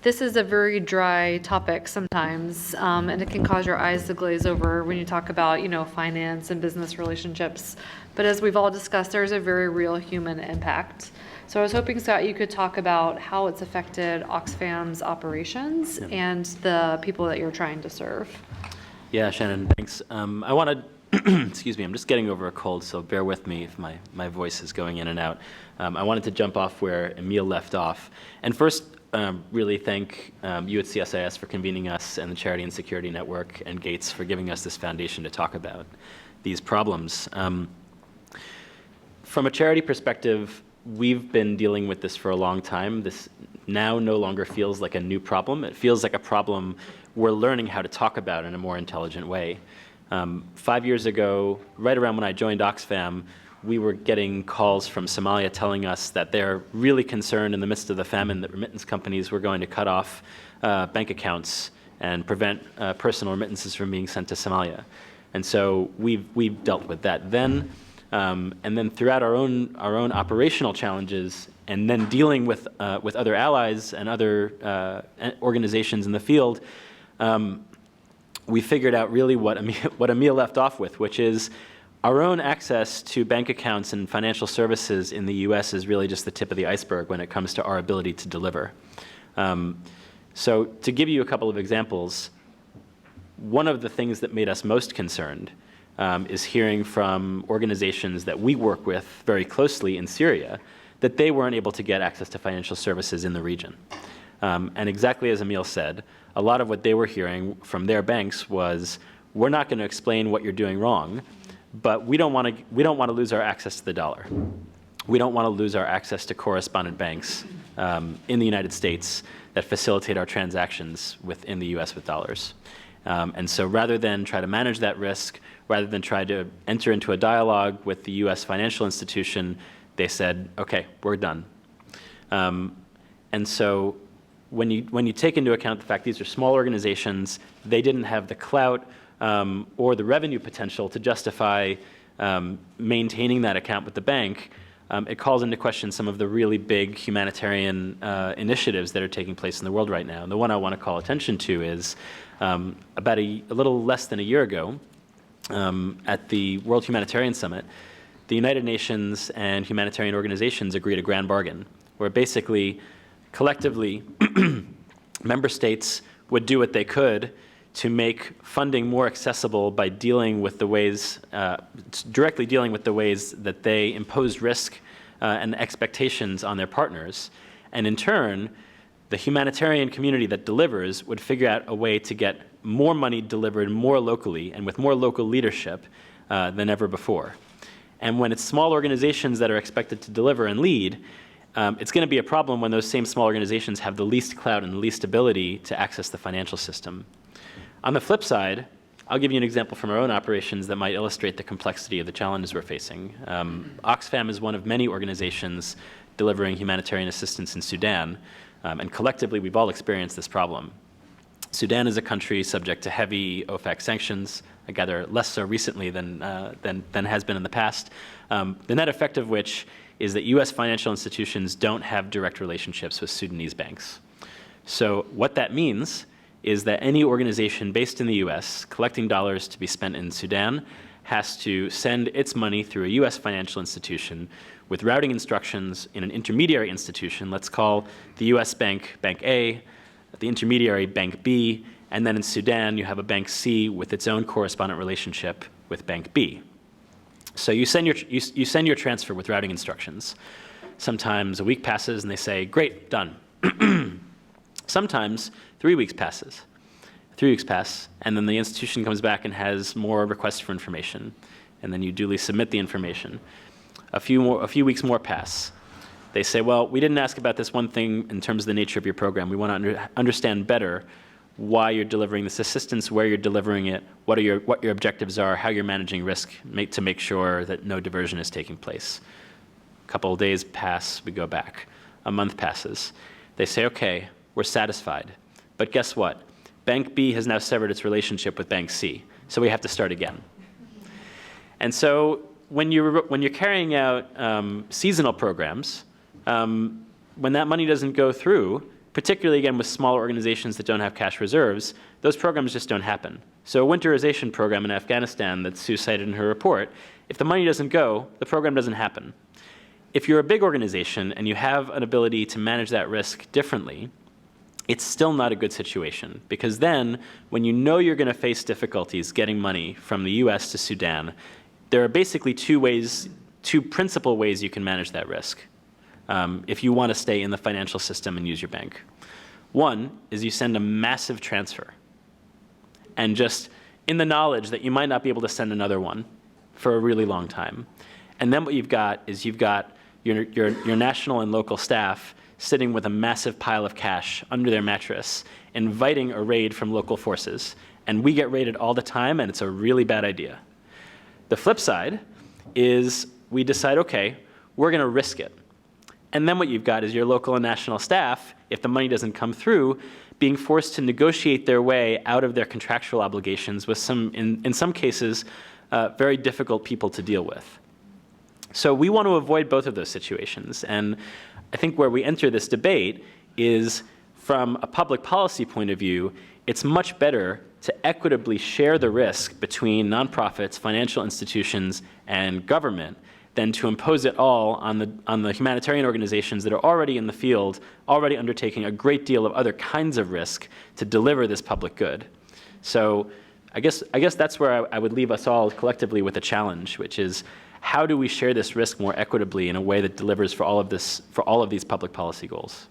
this is a very dry topic sometimes, and it can cause your eyes to glaze over when you talk about, finance and business relationships. But as we've all discussed, there's a very real human impact. So I was hoping, Scott, you could talk about how it's affected Oxfam's operations and the people that you're trying to serve. Yeah, Shannon, thanks. I want to, excuse me, I'm just getting over a cold, so bear with me if my voice is going in and out. I wanted to jump off where Emil left off. And first, really thank you at CSIS for convening us, and the Charity and Security Network and Gates for giving us this foundation to talk about these problems. From a charity perspective, we've been dealing with this for a long time. This now no longer feels like a new problem. It feels like a problem we're learning how to talk about in a more intelligent way. 5 years ago, right around when I joined Oxfam, we were getting calls from Somalia telling us that they're really concerned in the midst of the famine that remittance companies were going to cut off bank accounts and prevent personal remittances from being sent to Somalia. And so we've dealt with that then. And then throughout our own operational challenges, and then dealing with other allies and other organizations in the field, we figured out really what Emil left off with, which is our own access to bank accounts and financial services in the U.S. is really just the tip of the iceberg when it comes to our ability to deliver. So to give you a couple of examples, one of the things that made us most concerned is hearing from organizations that we work with very closely in Syria that they weren't able to get access to financial services in the region. And exactly as Emil said, a lot of what they were hearing from their banks was, we're not going to explain what you're doing wrong, but we don't want to lose our access to the dollar. We don't want to lose our access to correspondent banks in the United States that facilitate our transactions within the U.S. with dollars. And so rather than try to manage that risk, rather than try to enter into a dialogue with the U.S. financial institution, they said, okay, we're done. And so when you take into account the fact these are small organizations, they didn't have the clout or the revenue potential to justify maintaining that account with the bank, it calls into question some of the really big humanitarian initiatives that are taking place in the world right now. And the one I want to call attention to is about a little less than a year ago, at the World Humanitarian Summit, the United Nations and humanitarian organizations agreed a grand bargain, where basically, collectively, member states would do what they could to make funding more accessible by dealing with the ways, directly dealing with the ways that they imposed risk and expectations on their partners. And in turn, the humanitarian community that delivers would figure out a way to get more money delivered more locally and with more local leadership than ever before. And when it's small organizations that are expected to deliver and lead, it's going to be a problem when those same small organizations have the least clout and the least ability to access the financial system. On the flip side, I'll give you an example from our own operations that might illustrate the complexity of the challenges we're facing. Oxfam is one of many organizations delivering humanitarian assistance in Sudan, and collectively we've all experienced this problem. Sudan is a country subject to heavy OFAC sanctions, I gather less so recently than has been in the past, the net effect of which is that U.S. financial institutions don't have direct relationships with Sudanese banks. So what that means is that any organization based in the U.S. collecting dollars to be spent in Sudan has to send its money through a U.S. financial institution with routing instructions in an intermediary institution. Let's call the U.S. bank Bank A, the intermediary Bank B, and then in Sudan you have a Bank C with its own correspondent relationship with Bank B. So you send your transfer with routing instructions. Sometimes a week passes and they say, great, done. Sometimes 3 weeks passes. 3 weeks pass, and then the institution comes back and has more requests for information, and then you duly submit the information. A few weeks more pass. They say, well, we didn't ask about this one thing in terms of the nature of your program. We want to understand better why you're delivering this assistance, where you're delivering it, what your objectives are, how you're managing risk to make sure that no diversion is taking place. A couple of days pass, we go back. A month passes. They say, okay, we're satisfied. But guess what? Bank B has now severed its relationship with Bank C, so we have to start again. And so when you're carrying out seasonal programs, when that money doesn't go through, particularly again with smaller organizations that don't have cash reserves, those programs just don't happen. So a winterization program in Afghanistan that Sue cited in her report, if the money doesn't go, the program doesn't happen. If you're a big organization and you have an ability to manage that risk differently, it's still not a good situation, because then when you know you're going to face difficulties getting money from the US to Sudan, there are basically two principal ways you can manage that risk if you want to stay in the financial system and use your bank. One is you send a massive transfer, and just in the knowledge that you might not be able to send another one for a really long time. And then what you've got is you've got your national and local staff sitting with a massive pile of cash under their mattress, inviting a raid from local forces. And we get raided all the time, and it's a really bad idea. The flip side is we decide, okay, we're going to risk it. And then what you've got is your local and national staff, if the money doesn't come through, being forced to negotiate their way out of their contractual obligations with in some cases, very difficult people to deal with. So we want to avoid both of those situations. And I think where we enter this debate is, from a public policy point of view, it's much better to equitably share the risk between nonprofits, financial institutions, and government than to impose it all on the humanitarian organizations that are already in the field, already undertaking a great deal of other kinds of risk to deliver this public good. So I guess that's where I would leave us all collectively with a challenge, which is, how do we share this risk more equitably in a way that delivers for all of these public policy goals?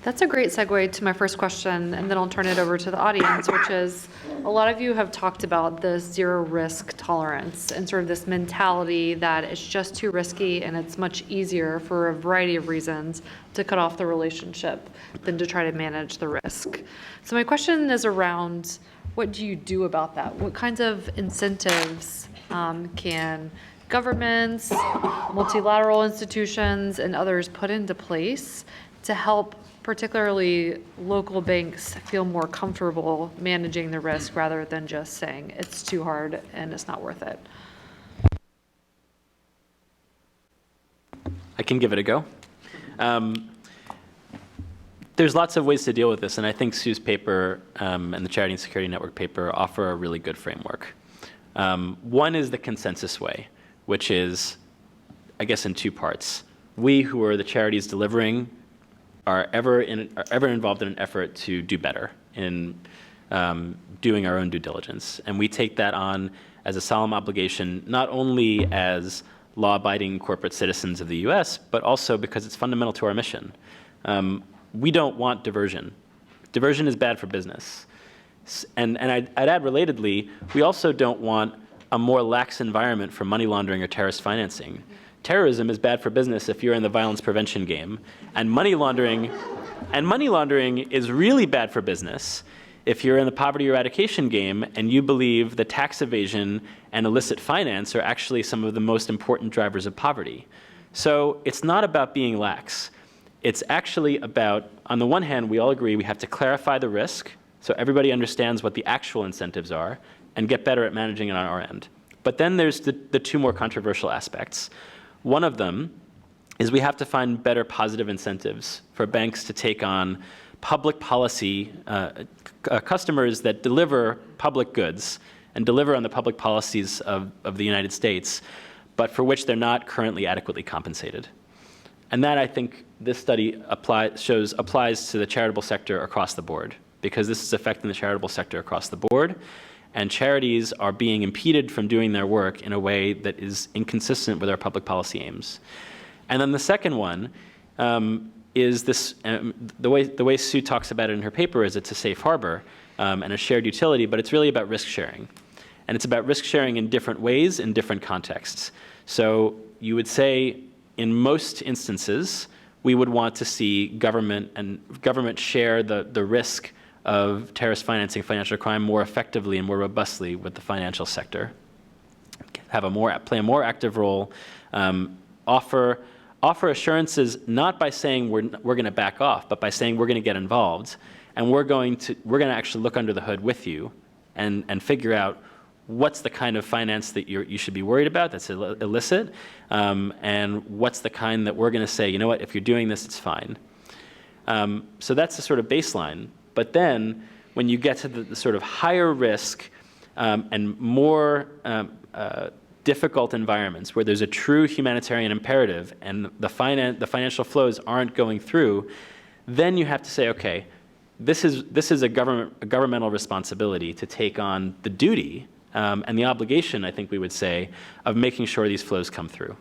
That's a great segue to my first question, and then I'll turn it over to the audience, which is, a lot of you have talked about this zero risk tolerance and sort of this mentality that it's just too risky and it's much easier for a variety of reasons to cut off the relationship than to try to manage the risk. So my question is around, what do you do about that? What kinds of incentives can governments, multilateral institutions, and others put into place to help particularly local banks feel more comfortable managing the risk rather than just saying it's too hard and it's not worth it? I can give it a go. There's lots of ways to deal with this, and I think Sue's paper and the Charity and Security Network paper offer a really good framework. One is the consensus way, which is, I guess, in two parts. We, who are the charities delivering, are ever involved in an effort to do better in doing our own due diligence. And we take that on as a solemn obligation, not only as law-abiding corporate citizens of the US, but also because it's fundamental to our mission. We don't want diversion. Diversion is bad for business. And I'd add relatedly, we also don't want a more lax environment for money laundering or terrorist financing. Terrorism is bad for business if you're in the violence prevention game, and money laundering is really bad for business if you're in the poverty eradication game and you believe that tax evasion and illicit finance are actually some of the most important drivers of poverty. So it's not about being lax. It's actually about, on the one hand, we all agree we have to clarify the risk so everybody understands what the actual incentives are and get better at managing it on our end. But then there's the two more controversial aspects. One of them is we have to find better positive incentives for banks to take on public policy customers that deliver public goods and deliver on the public policies of the United States, but for which they're not currently adequately compensated. And that, I think, this study applies to the charitable sector across the board, because this is affecting the charitable sector across the board, and charities are being impeded from doing their work in a way that is inconsistent with our public policy aims. And then the second one is this, the way Sue talks about it in her paper is it's a safe harbor and a shared utility, but it's really about risk sharing. And it's about risk sharing in different ways, in different contexts. So you would say, in most instances, we would want to see government share the risk of terrorist financing, financial crime more effectively and more robustly with the financial sector. Play a more active role, offer assurances not by saying we're going to back off, but by saying we're going to get involved, and we're going to actually look under the hood with you and figure out what's the kind of finance that you should be worried about that's illicit, and what's the kind that we're going to say, you know what, if you're doing this, it's fine. So that's the sort of baseline. But then when you get to the sort of higher risk and more difficult environments where there's a true humanitarian imperative and the financial flows aren't going through, then you have to say, okay, this is a governmental responsibility to take on the duty and the obligation, I think we would say, of making sure these flows come through.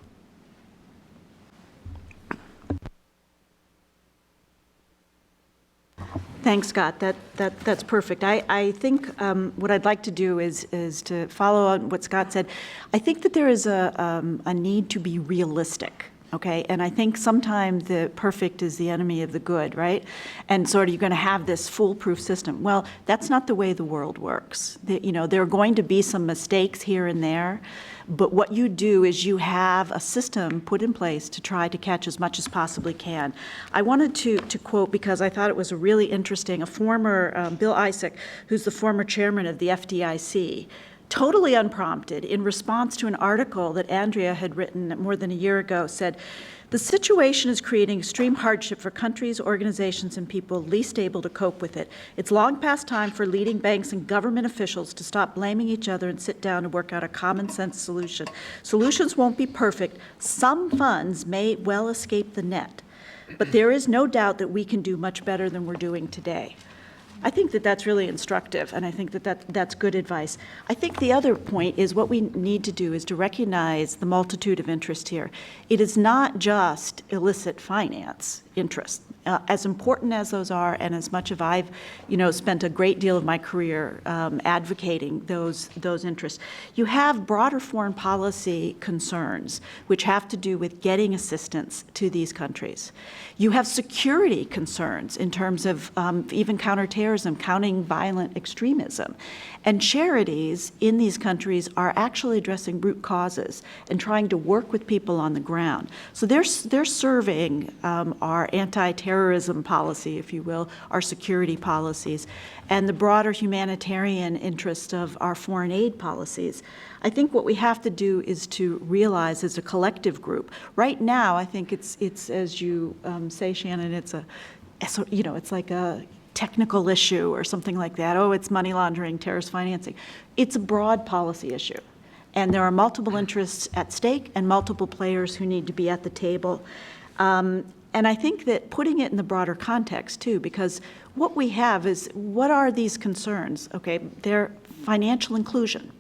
Thanks, Scott. That's perfect. I think what I'd like to do is to follow on what Scott said. I think that there is a need to be realistic. Okay, and I think sometimes the perfect is the enemy of the good, right? And sort of you're going to have this foolproof system. Well, that's not the way the world works. There are going to be some mistakes here and there, but what you do is you have a system put in place to try to catch as much as possibly can. I wanted to quote, because I thought it was a really interesting, a former, Bill Isaac, who's the former chairman of the FDIC, totally unprompted, in response to an article that Andrea had written more than a year ago, said, "The situation is creating extreme hardship for countries, organizations, and people least able to cope with it. It's long past time for leading banks and government officials to stop blaming each other and sit down and work out a common sense solution. Solutions won't be perfect. Some funds may well escape the net, but there is no doubt that we can do much better than we're doing today." I think that that's really instructive, and I think that that's good advice. I think the other point is what we need to do is to recognize the multitude of interest here. It is not just illicit finance interest. As important as those are, and as much as I've, spent a great deal of my career advocating those interests, you have broader foreign policy concerns, which have to do with getting assistance to these countries. You have security concerns in terms of even counterterrorism, counting violent extremism. And charities in these countries are actually addressing root causes and trying to work with people on the ground. So they're serving our anti-terrorism policy, if you will, our security policies, and the broader humanitarian interest of our foreign aid policies. I think what we have to do is to realize as a collective group. Right now, I think it's as you say, Shannon, it's like a technical issue or something like that. Oh, it's money laundering, terrorist financing. It's a broad policy issue. And there are multiple interests at stake and multiple players who need to be at the table. And I think that putting it in the broader context, too, because what we have is, what are these concerns? Okay, they're financial inclusion.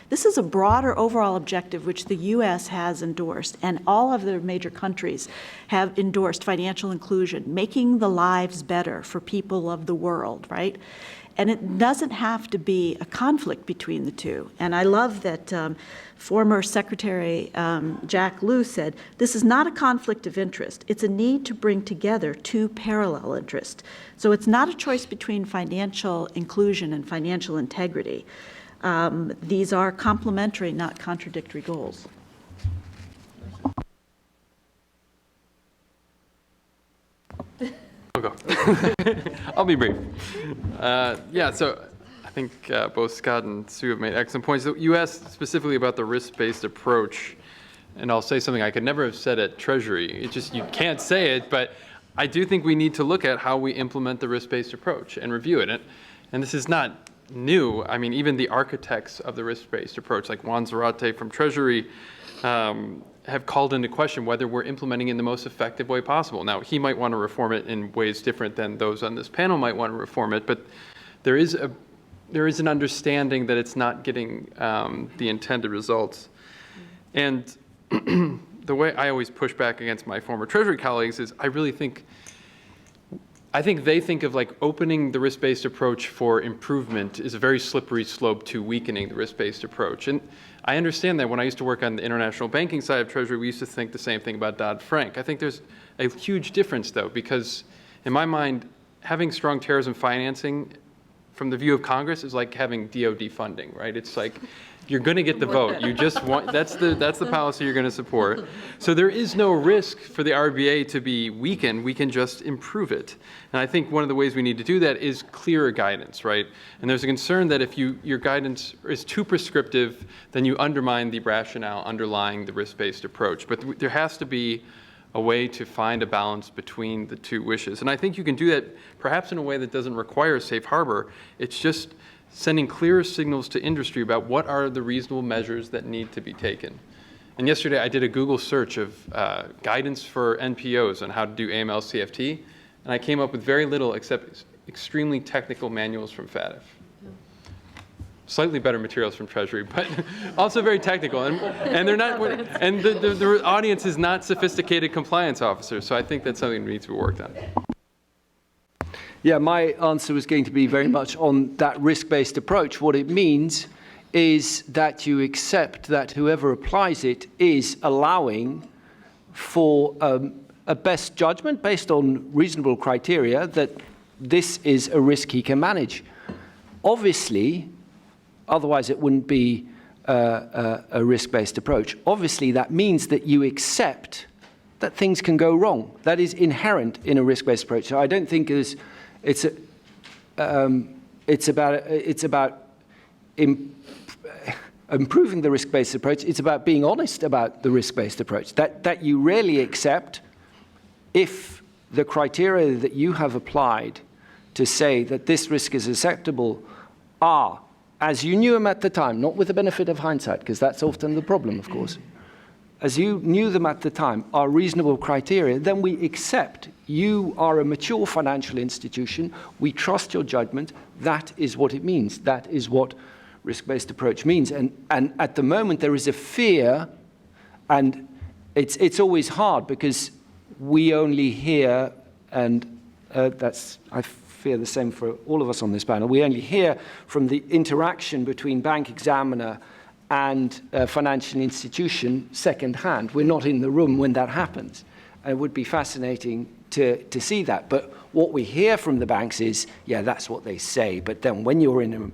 This is a broader overall objective which the U.S. has endorsed, and all of the major countries have endorsed financial inclusion, making the lives better for people of the world, right? And it doesn't have to be a conflict between the two. And I love that former Secretary Jack Lew said, this is not a conflict of interest. It's a need to bring together two parallel interests. So it's not a choice between financial inclusion and financial integrity. These are complementary, not contradictory goals. I'll go. I'll be brief. So I think both Scott and Sue have made excellent points. You asked specifically about the risk-based approach, and I'll say something I could never have said at Treasury. It's just you can't say it, but I do think we need to look at how we implement the risk-based approach and review it. And this is not new. I mean, even the architects of the risk-based approach, like Juan Zarate from Treasury, have called into question whether we're implementing it in the most effective way possible. Now, he might want to reform it in ways different than those on this panel might want to reform it, but there is an understanding that it's not getting the intended results. And the way I always push back against my former Treasury colleagues is I think they think of like opening the risk-based approach for improvement is a very slippery slope to weakening the risk-based approach. And I understand that. When I used to work on the international banking side of Treasury, we used to think the same thing about Dodd-Frank. I think there's a huge difference, though, because in my mind, having strong terrorism financing from the view of Congress, is like having DoD funding, right? It's like, you're going to get the vote. You just want, that's the policy you're going to support. So there is no risk for the RBA to be weakened. We can just improve it. And I think one of the ways we need to do that is clearer guidance, right? And there's a concern that if your guidance is too prescriptive, then you undermine the rationale underlying the risk-based approach. But there has to be a way to find a balance between the two wishes. And I think you can do that perhaps in a way that doesn't require a safe harbor. It's just sending clearer signals to industry about what are the reasonable measures that need to be taken. And yesterday I did a Google search of guidance for NPOs on how to do AML CFT, and I came up with very little except extremely technical manuals from FATF. Slightly better materials from Treasury, but also very technical. And they're not, and the audience is not sophisticated compliance officers, so I think that's something that needs to be worked on. Yeah, my answer was going to be very much on that risk-based approach. What it means is that you accept that whoever applies it is allowing for a best judgment based on reasonable criteria that this is a risk he can manage. Obviously, otherwise it wouldn't be a risk-based approach. Obviously, that means that you accept that things can go wrong. That is inherent in a risk-based approach. So I don't think it's about improving the risk-based approach. It's about being honest about the risk-based approach. That you really accept if the criteria that you have applied to say that this risk is acceptable are, as you knew them at the time, not with the benefit of hindsight, because that's often the problem, of course, as you knew them at the time, are reasonable criteria, then we accept you are a mature financial institution. We trust your judgment. That is what it means. That is what risk-based approach means. And at the moment, there is a fear, and it's always hard because we only hear, and I fear the same for all of us on this panel, we only hear from the interaction between bank examiner and financial institution secondhand. We're not in the room when that happens. And it would be fascinating to see that. But what we hear from the banks is, yeah, that's what they say. But then when you're in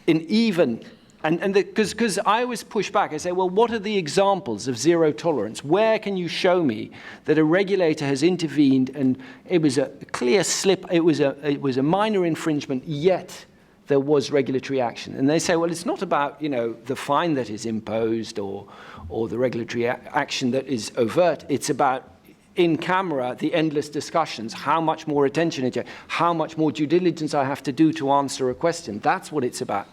even, because I always push back, I say, well, what are the examples of zero tolerance? Where can you show me that a regulator has intervened and it was a clear slip, it was a minor infringement, yet there was regulatory action? And they say, well, it's not about, the fine that is imposed or the regulatory action that is overt. It's about, in camera, the endless discussions, how much more attention, how much more due diligence I have to do to answer a question. That's what it's about.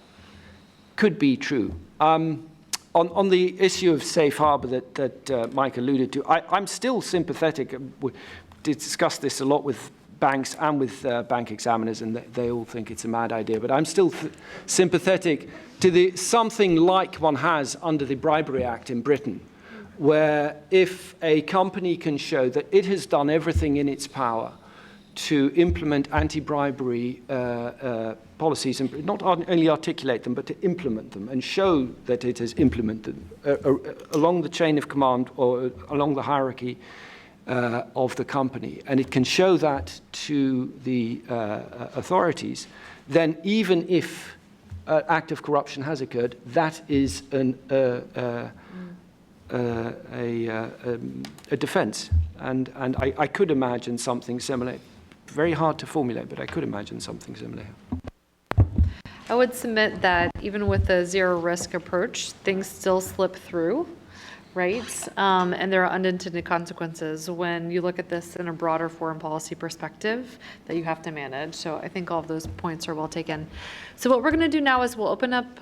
Could be true. On the issue of safe harbor that Mike alluded to, I'm still sympathetic. We discussed this a lot with banks and with bank examiners, and they all think it's a mad idea. But I'm still sympathetic to something like one has under the Bribery Act in Britain, where if a company can show that it has done everything in its power to implement anti-bribery policies, and not only articulate them, but to implement them and show that it has implemented along the chain of command or along the hierarchy of the company, and it can show that to the authorities, then even if an act of corruption has occurred, that is a defense. And I could imagine something similar. Very hard to formulate, but I could imagine something similar. I would submit that even with the zero risk approach, things still slip through, right? And there are unintended consequences when you look at this in a broader foreign policy perspective that you have to manage. So I think all of those points are well taken. So what we're going to do now is we'll open up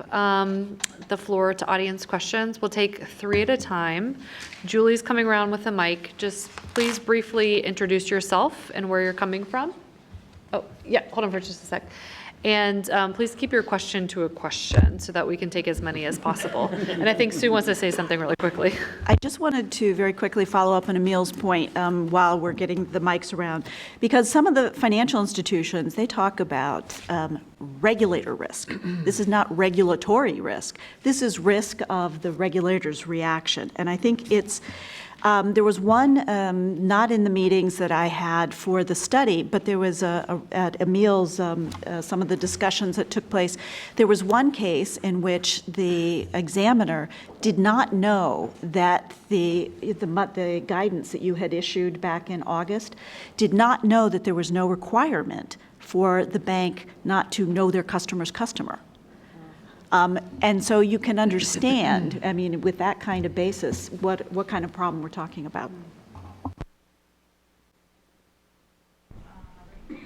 the floor to audience questions. We'll take 3 at a time. Julie's coming around with a mic. Just please briefly introduce yourself and where you're coming from. Oh, yeah, hold on for just a sec. And please keep your question to a question so that we can take as many as possible. And I think Sue wants to say something really quickly. I just wanted to very quickly follow up on Emil's point while we're getting the mics around, because some of the financial institutions, they talk about regulator risk. This is not regulatory risk. This is risk of the regulator's reaction. And I think it's There was one, not in the meetings that I had for the study, but there was at Emil's, some of the discussions that took place. There was one case in which the examiner did not know that the guidance that you had issued back in August did not know that there was no requirement for the bank not to know their customer's customer. And so you can understand, I mean, with that kind of basis, what kind of problem we're talking about. Can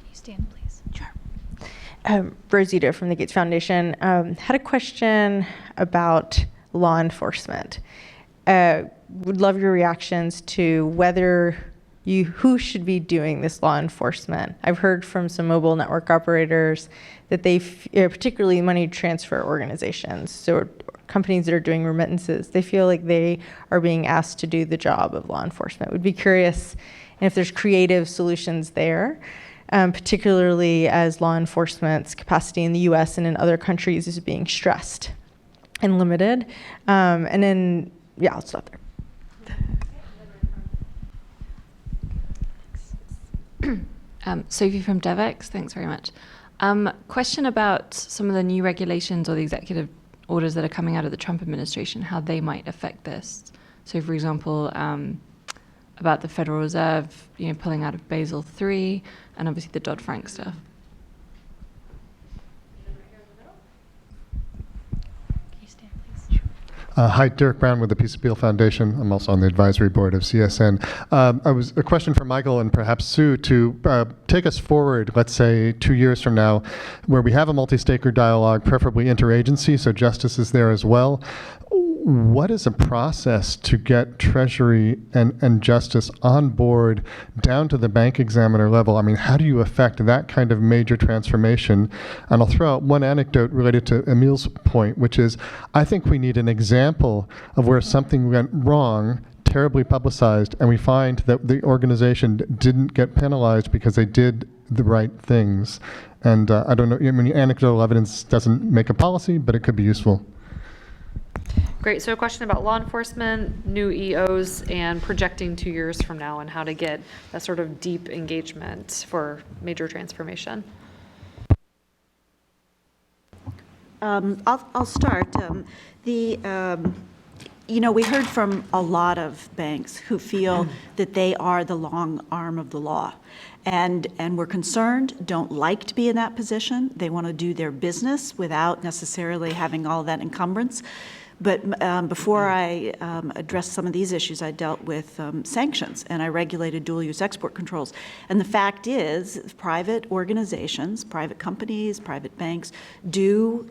you stand, please? Sure. Rosita from the Gates Foundation. Had a question about law enforcement. Would love your reactions to whether who should be doing this law enforcement. I've heard from some mobile network operators that they, particularly money transfer organizations, so companies that are doing remittances, they feel like they are being asked to do the job of law enforcement. Would be curious if there's creative solutions there, particularly as law enforcement's capacity in the US and in other countries is being stressed and limited. And then, yeah, I'll stop there. Sophie from DevX, thanks very much. Question about some of the new regulations or the executive orders that are coming out of the Trump administration, how they might affect this. So, for example, about the Federal Reserve, pulling out of Basel III, and obviously the Dodd-Frank stuff. Hi, Derek Brown with the Peace Appeal Foundation. I'm also on the advisory board of CSN. I was a question for Michael and perhaps Sue to take us forward, let's say 2 years from now, where we have a multi-stakeholder dialogue, preferably interagency, so justice is there as well. What is a process to get Treasury and Justice on board down to the bank examiner level? I mean, how do you affect that kind of major transformation? And I'll throw out one anecdote related to Emil's point, which is I think we need an example of where something went wrong, terribly publicized, and we find that the organization didn't get penalized because they did the right things. And I don't know, I mean, anecdotal evidence doesn't make a policy, but it could be useful. Great. So a question about law enforcement, new EOs, and projecting 2 years from now and how to get that sort of deep engagement for major transformation. I'll start. We heard from a lot of banks who feel that they are the long arm of the law. And we're concerned, don't like to be in that position. They want to do their business without necessarily having all that encumbrance. But before I addressed some of these issues, I dealt with sanctions, and I regulated dual-use export controls. And the fact is, private organizations, private companies, private banks do,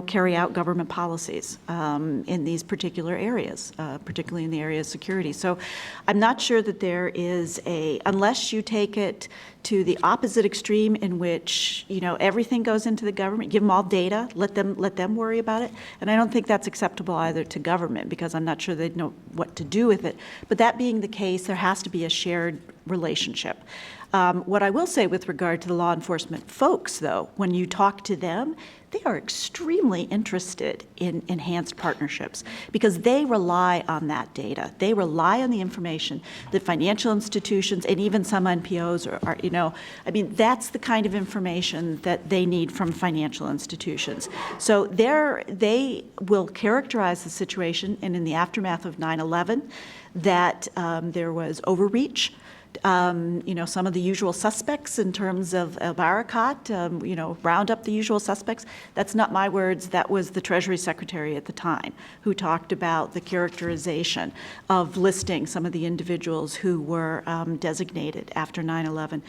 carry out government policies in these particular areas, particularly in the area of security. So I'm not sure that there is unless you take it to the opposite extreme in which, everything goes into the government, give them all data, let them worry about it. And I don't think that's acceptable either to government, because I'm not sure they'd know what to do with it. But that being the case, there has to be a shared relationship. What I will say with regard to the law enforcement folks, though, when you talk to them, they are extremely interested in enhanced partnerships because they rely on that data. They rely on the information that financial institutions and even some NPOs are, that's the kind of information that they need from financial institutions. So they will characterize the situation, and in the aftermath of 9/11, that there was overreach. Some of the usual suspects in terms of Barakat, round up the usual suspects. That's not my words. That was the Treasury Secretary at the time who talked about the characterization of listing some of the individuals who were designated after 9/11.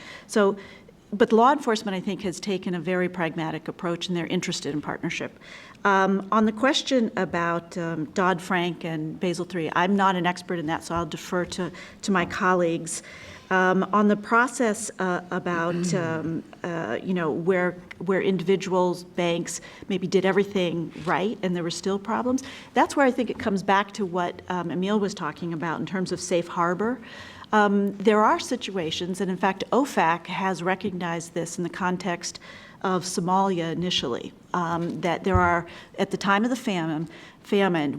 But law enforcement, I think, has taken a very pragmatic approach, and they're interested in partnership. On the question about Dodd-Frank and Basel III, I'm not an expert in that, so I'll defer to my colleagues. On the process about where individuals, banks maybe did everything right and there were still problems, that's where I think it comes back to what Emil was talking about in terms of safe harbor. There are situations, and in fact OFAC has recognized this in the context of Somalia initially, that there are, at the time of the famine,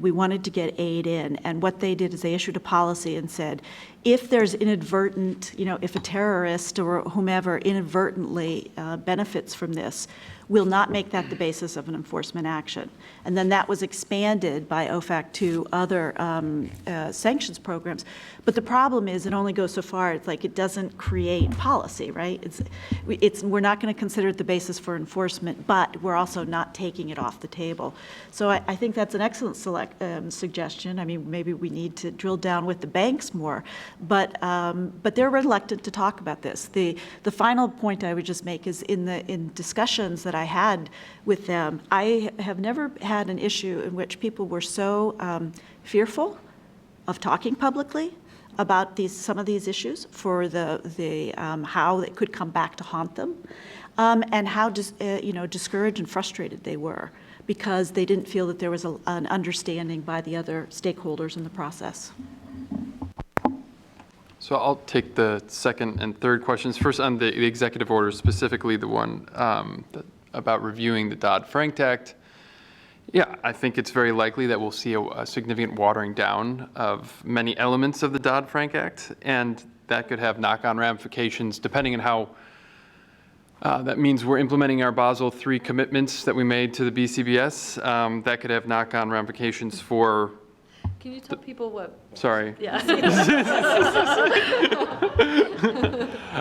we wanted to get aid in, and what they did is they issued a policy and said, if there's inadvertent, if a terrorist or whomever inadvertently benefits from this, we'll not make that the basis of an enforcement action. And then that was expanded by OFAC to other sanctions programs. But the problem is it only goes so far. It's like it doesn't create policy, right? We're not going to consider it the basis for enforcement, but we're also not taking it off the table. So I think that's an excellent suggestion. I mean, maybe we need to drill down with the banks more, but they're reluctant to talk about this. The final point I would just make is in discussions that I had with them, I have never had an issue in which people were so fearful of talking publicly about some of these issues for how it could come back to haunt them, and how discouraged and frustrated they were because they didn't feel that there was an understanding by the other stakeholders in the process. So I'll take the second and third questions. First on the executive order, specifically the one about reviewing the Dodd-Frank Act. Yeah, I think it's very likely that we'll see a significant watering down of many elements of the Dodd-Frank Act, and that could have knock-on ramifications depending on how that means we're implementing our Basel III commitments that we made to the BCBS. That could have knock-on ramifications for... Can you tell people what? Sorry. Yeah.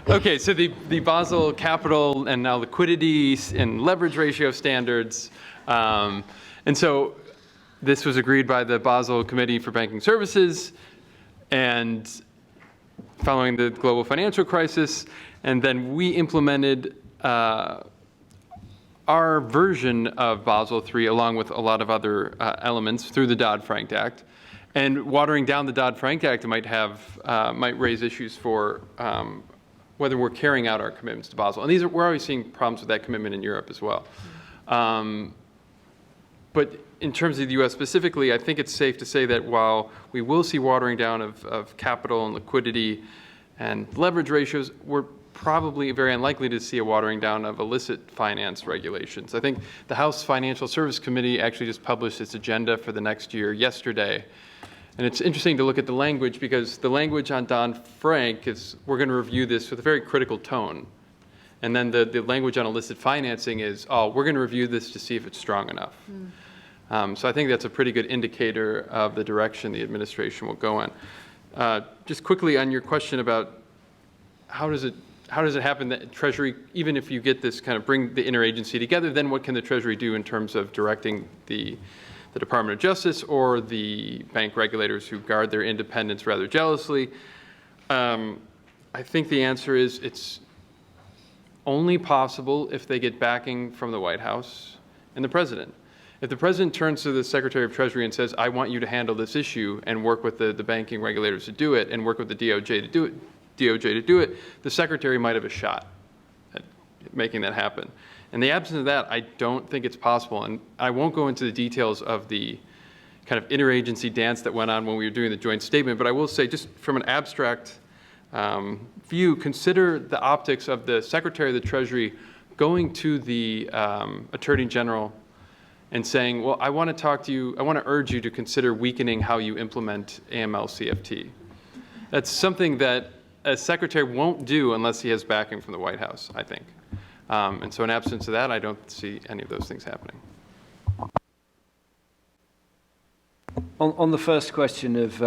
Okay, so the Basel capital and now liquidity and leverage ratio standards. And so this was agreed by the Basel Committee for Banking Services and following the global financial crisis. And then we implemented our version of Basel III along with a lot of other elements through the Dodd-Frank Act. And watering down the Dodd-Frank Act might raise issues for whether we're carrying out our commitments to Basel. And we're always seeing problems with that commitment in Europe as well. But in terms of the U.S. specifically, I think it's safe to say that while we will see watering down of capital and liquidity and leverage ratios, we're probably very unlikely to see a watering down of illicit finance regulations. I think the House Financial Service Committee actually just published its agenda for the next year yesterday. And it's interesting to look at the language because the language on Dodd-Frank is we're going to review this with a very critical tone. And then the language on illicit financing is, we're going to review this to see if it's strong enough. So I think that's a pretty good indicator of the direction the administration will go in. Just quickly on your question about how does it happen that Treasury, even if you get this kind of bring the interagency together, then what can the Treasury do in terms of directing the Department of Justice or the bank regulators who guard their independence rather jealously? I think the answer is it's only possible if they get backing from the White House and the president. If the president turns to the Secretary of Treasury and says, I want you to handle this issue and work with the banking regulators to do it and work with the DOJ to do it, the secretary might have a shot at making that happen. In the absence of that, I don't think it's possible. And I won't go into the details of the kind of interagency dance that went on when we were doing the joint statement, but I will say just from an abstract view, consider the optics of the Secretary of the Treasury going to the Attorney General and saying, well, I want to talk to you, I want to urge you to consider weakening how you implement AML-CFT. That's something that a secretary won't do unless he has backing from the White House, I think. And so in absence of that, I don't see any of those things happening. On the first question of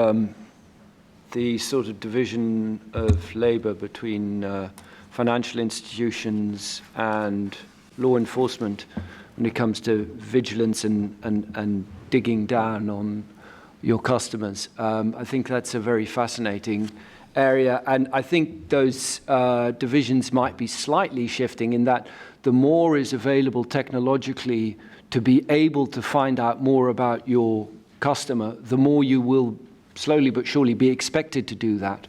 the sort of division of labor between financial institutions and law enforcement when it comes to vigilance and digging down on your customers, I think that's a very fascinating area, and I think those divisions might be slightly shifting in that the more is available technologically to be able to find out more about your customer, the more you will slowly but surely be expected to do that.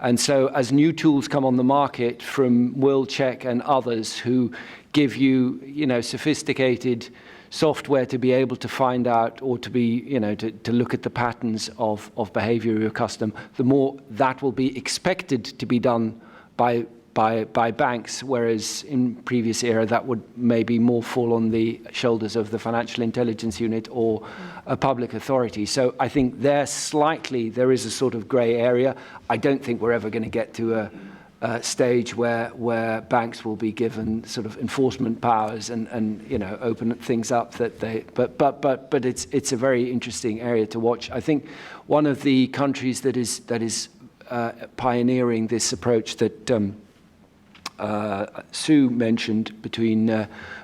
And so as new tools come on the market from WorldCheck and others who give you, sophisticated software to be able to find out or to be, to look at the patterns of behavior of your customer, the more that will be expected to be done by by banks, whereas in previous era that would maybe more fall on the shoulders of the Financial Intelligence Unit or a public authority. So I think there is a sort of grey area. I don't think we're ever going to get to a stage where banks will be given sort of enforcement powers and open things up that they. But it's a very interesting area to watch. I think one of the countries that is pioneering this approach that Sue mentioned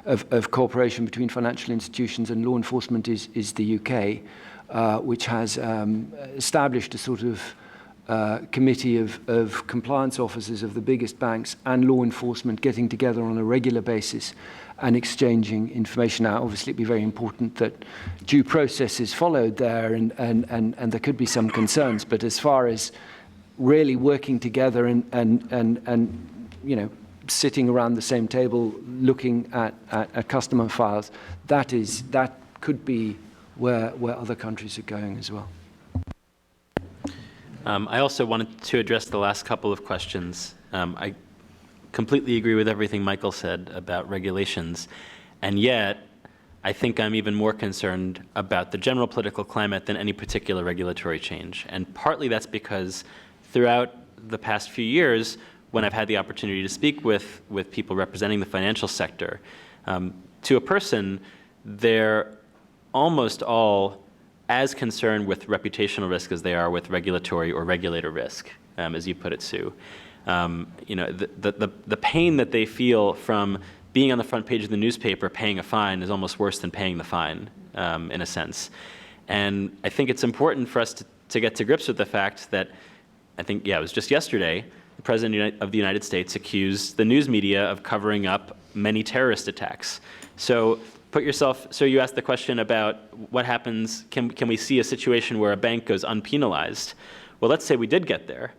of cooperation between financial institutions and law enforcement is the UK, which has established a sort of committee of compliance officers of the biggest banks and law enforcement getting together on a regular basis and exchanging information. Now, obviously, it'd be very important that due process is followed there, and there could be some concerns. But as far as really working together and sitting around the same table looking at customer files, that could be where other countries are going as well. I also wanted to address the last couple of questions. I completely agree with everything Michael said about regulations, and yet I think I'm even more concerned about the general political climate than any particular regulatory change. And partly that's because throughout the past few years, when I've had the opportunity to speak with people representing the financial sector, to a person, they're almost all as concerned with reputational risk as they are with regulatory or regulator risk, as you put it, Sue. The pain that they feel from being on the front page of the newspaper paying a fine is almost worse than paying the fine, in a sense. And I think it's important for us to get to grips with the fact that, it was just yesterday, the President of the United States accused the news media of covering up many terrorist attacks. So you asked the question about what happens, can we see a situation where a bank goes unpenalized? Well, let's say we did get there.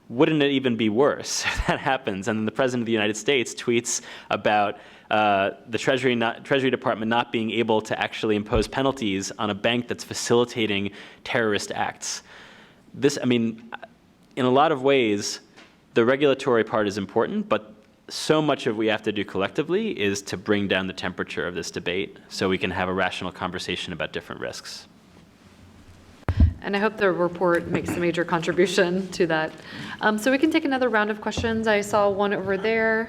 Wouldn't it even be worse if that happens? And then the President of the United States tweets about the Treasury Department not being able to actually impose penalties on a bank that's facilitating terrorist acts. In a lot of ways, the regulatory part is important, but so much of what we have to do collectively is to bring down the temperature of this debate so we can have a rational conversation about different risks. And I hope the report makes a major contribution to that. So we can take another round of questions. I saw one over there,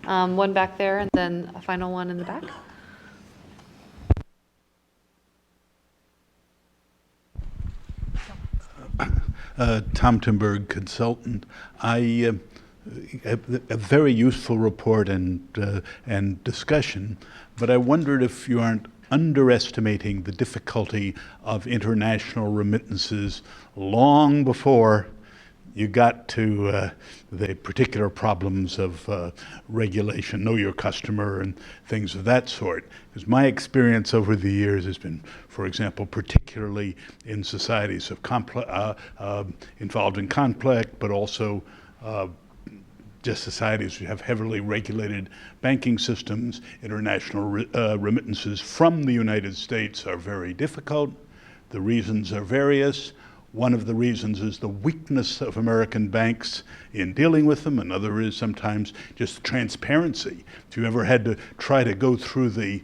one back there, and then a final one in the back. Tom Timberg, consultant. A very useful report and discussion, but I wondered if you aren't underestimating the difficulty of international remittances long before you got to the particular problems of regulation, know your customer, and things of that sort. Because my experience over the years has been, for example, particularly in societies of involved in conflict, but also just societies which have heavily regulated banking systems. International remittances from the United States are very difficult. The reasons are various. One of the reasons is the weakness of American banks in dealing with them. Another is sometimes just transparency. If you ever had to try to go through the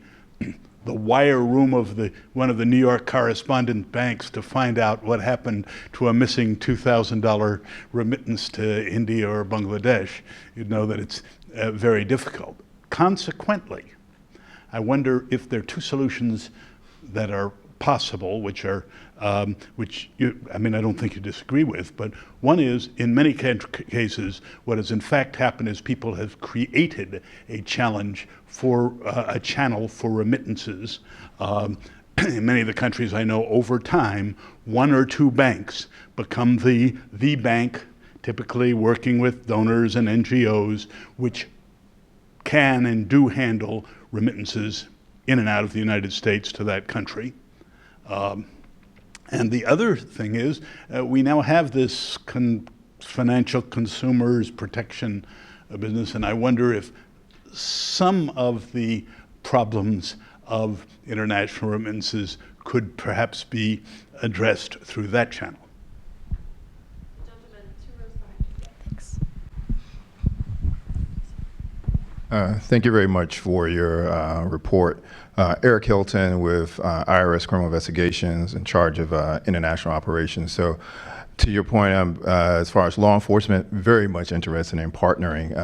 wire room of one of the New York correspondent banks to find out what happened to a missing $2,000 remittance to India or Bangladesh, you'd know that it's very difficult. Consequently, I wonder if there are two solutions that are possible, which are, I don't think you disagree with, but one is, in many cases, what has in fact happened is people have created a challenge for a channel for remittances. In many of the countries I know, over time, one or two banks become the bank, typically working with donors and NGOs, which can and do handle remittances in and out of the United States to that country. And the other thing is, we now have this financial consumers protection business, and I wonder if some of the problems of international remittances could perhaps be addressed through that channel. Gentlemen, 2 rows behind you. Thanks. Thank you very much for your report. Eric Hilton with IRS Criminal Investigations in charge of international operations. So to your point, as far as law enforcement, very much interested in partnering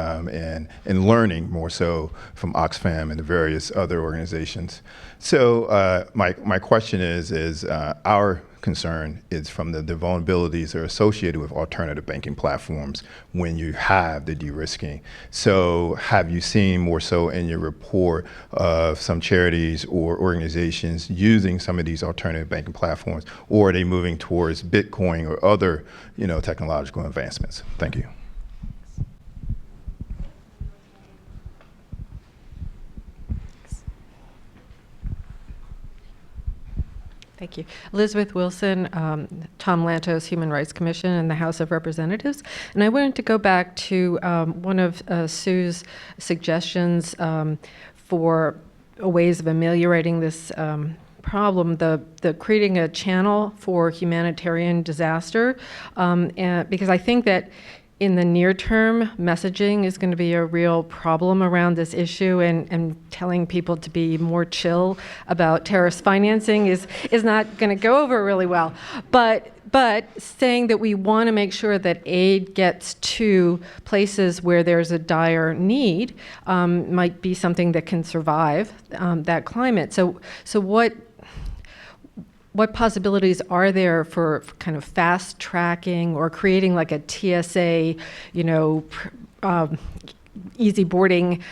and learning more so from Oxfam and the various other organizations. So my question is our concern is from the vulnerabilities that are associated with alternative banking platforms when you have the de-risking. So have you seen more so in your report of some charities or organizations using some of these alternative banking platforms, or are they moving towards Bitcoin or other, technological advancements? Thank you. Thank you. Elizabeth Wilson, Tom Lantos, Human Rights Commission in the House of Representatives. And I wanted to go back to one of Sue's suggestions for ways of ameliorating this problem, the creating a channel for humanitarian disaster, and because I think that in the near term, messaging is going to be a real problem around this issue, and telling people to be more chill about terrorist financing is not going to go over really well. But saying that we want to make sure that aid gets to places where there's a dire need might be something that can survive that climate. So what possibilities are there for kind of fast tracking or creating like a TSA, easy boarding,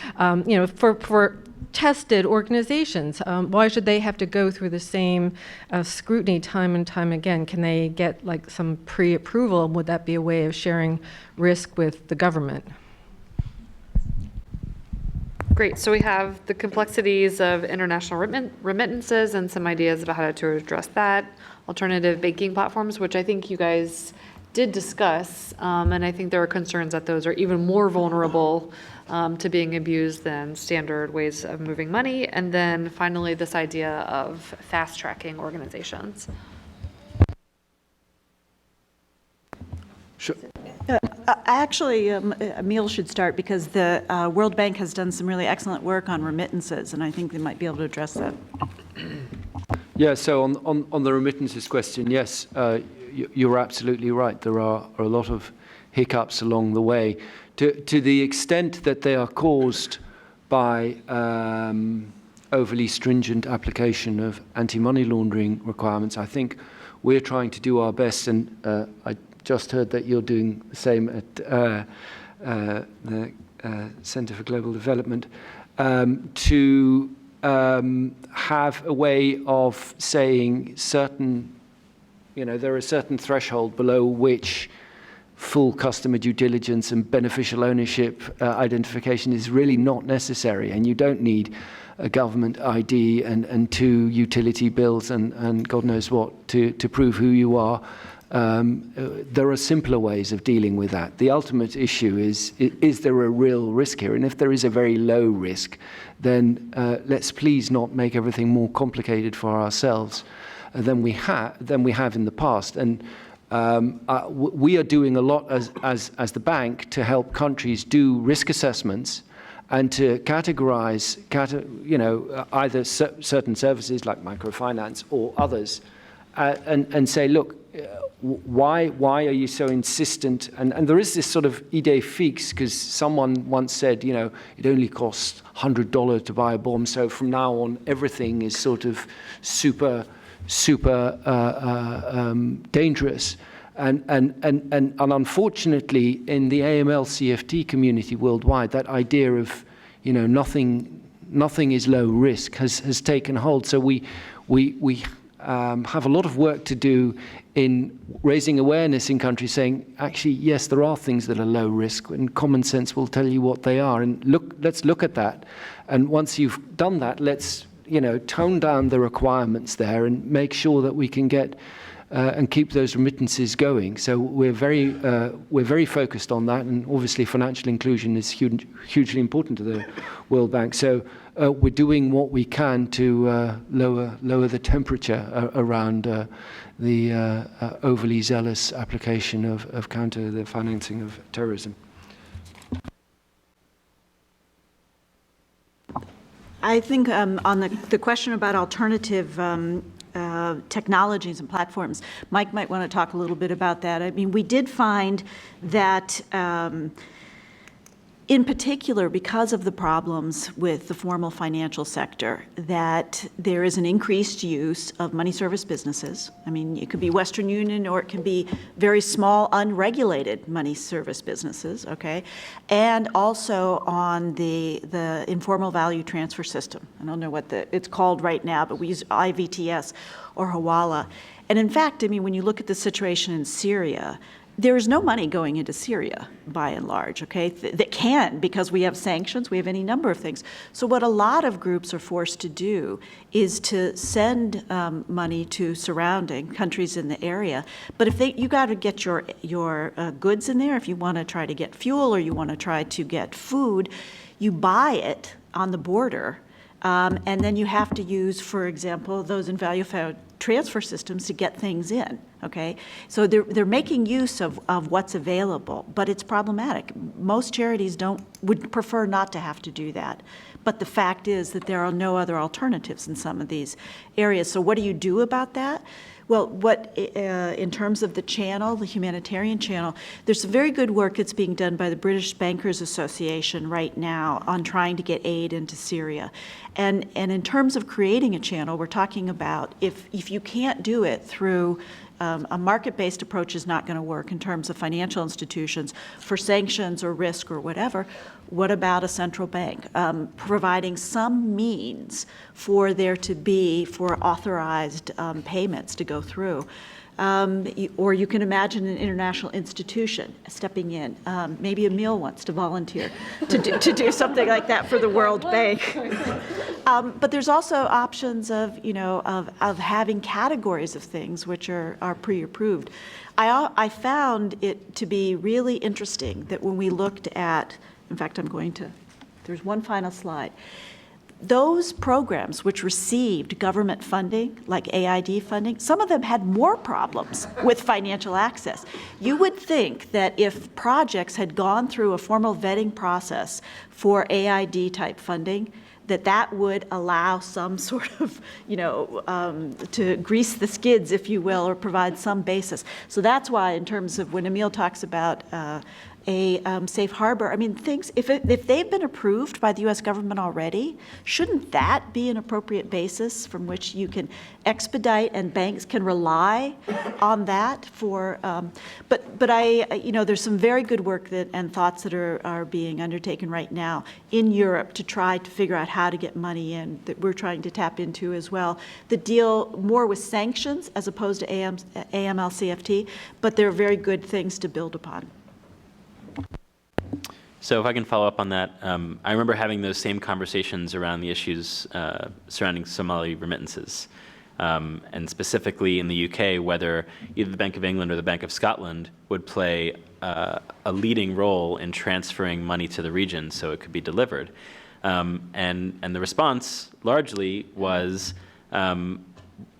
for tested organizations? Why should they have to go through the same scrutiny time and time again? Can they get like some pre-approval? Would that be a way of sharing risk with the government? Great. So we have the complexities of international remittances and some ideas about how to address that. Alternative banking platforms, which I think you guys did discuss, and I think there are concerns that those are even more vulnerable to being abused than standard ways of moving money. And then finally, this idea of fast tracking organizations. Sure. Actually, Emil should start because the World Bank has done some really excellent work on remittances, and I think they might be able to address that. Yeah, so on the remittances question, yes, you're absolutely right. There are a lot of hiccups along the way. To the extent that they are caused by overly stringent application of anti-money laundering requirements, I think we're trying to do our best, and I just heard that you're doing the same at the Center for Global Development, to have a way of saying certain, there are certain threshold below which full customer due diligence and beneficial ownership identification is really not necessary, and you don't need a government ID and 2 utility bills and God knows what to prove who you are. There are simpler ways of dealing with that. The ultimate issue is there a real risk here? And if there is a very low risk, then let's please not make everything more complicated for ourselves than we have in the past. And we are doing a lot as the bank to help countries do risk assessments and to categorize, either certain services like microfinance or others, and say, look, why are you so insistent? And there is this sort of idée fixe, because someone once said, it only costs $100 to buy a bomb, so from now on everything is sort of super dangerous. And unfortunately, in the AML CFT community worldwide, that idea of nothing is low risk has taken hold. So we have a lot of work to do in raising awareness in countries, saying, actually, yes, there are things that are low risk, and common sense will tell you what they are. And let's look at that. And once you've done that, let's tone down the requirements there and make sure that we can get and keep those remittances going. So we're very focused on that, and obviously financial inclusion is hugely important to the World Bank. So we're doing what we can to lower the temperature around the overly zealous application of counter the financing of terrorism. I think on the question about alternative technologies and platforms, Mike might want to talk a little bit about that. I mean, we did find that in particular, because of the problems with the formal financial sector, that there is an increased use of money service businesses. I mean, it could be Western Union or it can be very small, unregulated money service businesses, okay? And also on the informal value transfer system. I don't know what it's called right now, but we use IVTS or Hawala. And in fact, I mean, when you look at the situation in Syria, there is no money going into Syria, by and large, okay? That can, because we have sanctions, we have any number of things. So what a lot of groups are forced to do is to send money to surrounding countries in the area. But if you got to get your goods in there, if you want to try to get fuel or you want to try to get food, you buy it on the border. And then you have to use, for example, those in value transfer systems to get things in, okay? So they're making use of what's available, but it's problematic. Most charities would prefer not to have to do that. But the fact is that there are no other alternatives in some of these areas. So what do you do about that? Well, in terms of the channel, the Humanitarian channel, there's some very good work that's being done by the British Bankers Association right now on trying to get aid into Syria. And in terms of creating a channel, we're talking about if you can't do it through a market-based approach is not going to work in terms of financial institutions for sanctions or risk or whatever. What about a central bank providing some means for there to be for authorized payments to go through? Or you can imagine an international institution stepping in. Maybe Emil wants to volunteer to do something like that for the World Bank. But there's also options of having categories of things which are pre-approved. I found it to be really interesting that when we looked at, in fact, there's one final slide. Those programs which received government funding, like AID funding, some of them had more problems with financial access. You would think that if projects had gone through a formal vetting process for AID type funding, that would allow some sort of, to grease the skids, if you will, or provide some basis. So that's why, in terms of when Emil talks about a safe harbor, I mean, things, if they've been approved by the U.S. government already, shouldn't that be an appropriate basis from which you can expedite and banks can rely on that for, but there's some very good work and thoughts that are being undertaken right now in Europe to try to figure out how to get money in that we're trying to tap into as well, that deal more with sanctions as opposed to AML-CFT, but they're very good things to build upon. So if I can follow up on that, I remember having those same conversations around the issues surrounding Somali remittances, and specifically in the UK, whether either the Bank of England or the Bank of Scotland would play a leading role in transferring money to the region so it could be delivered. And the response largely was,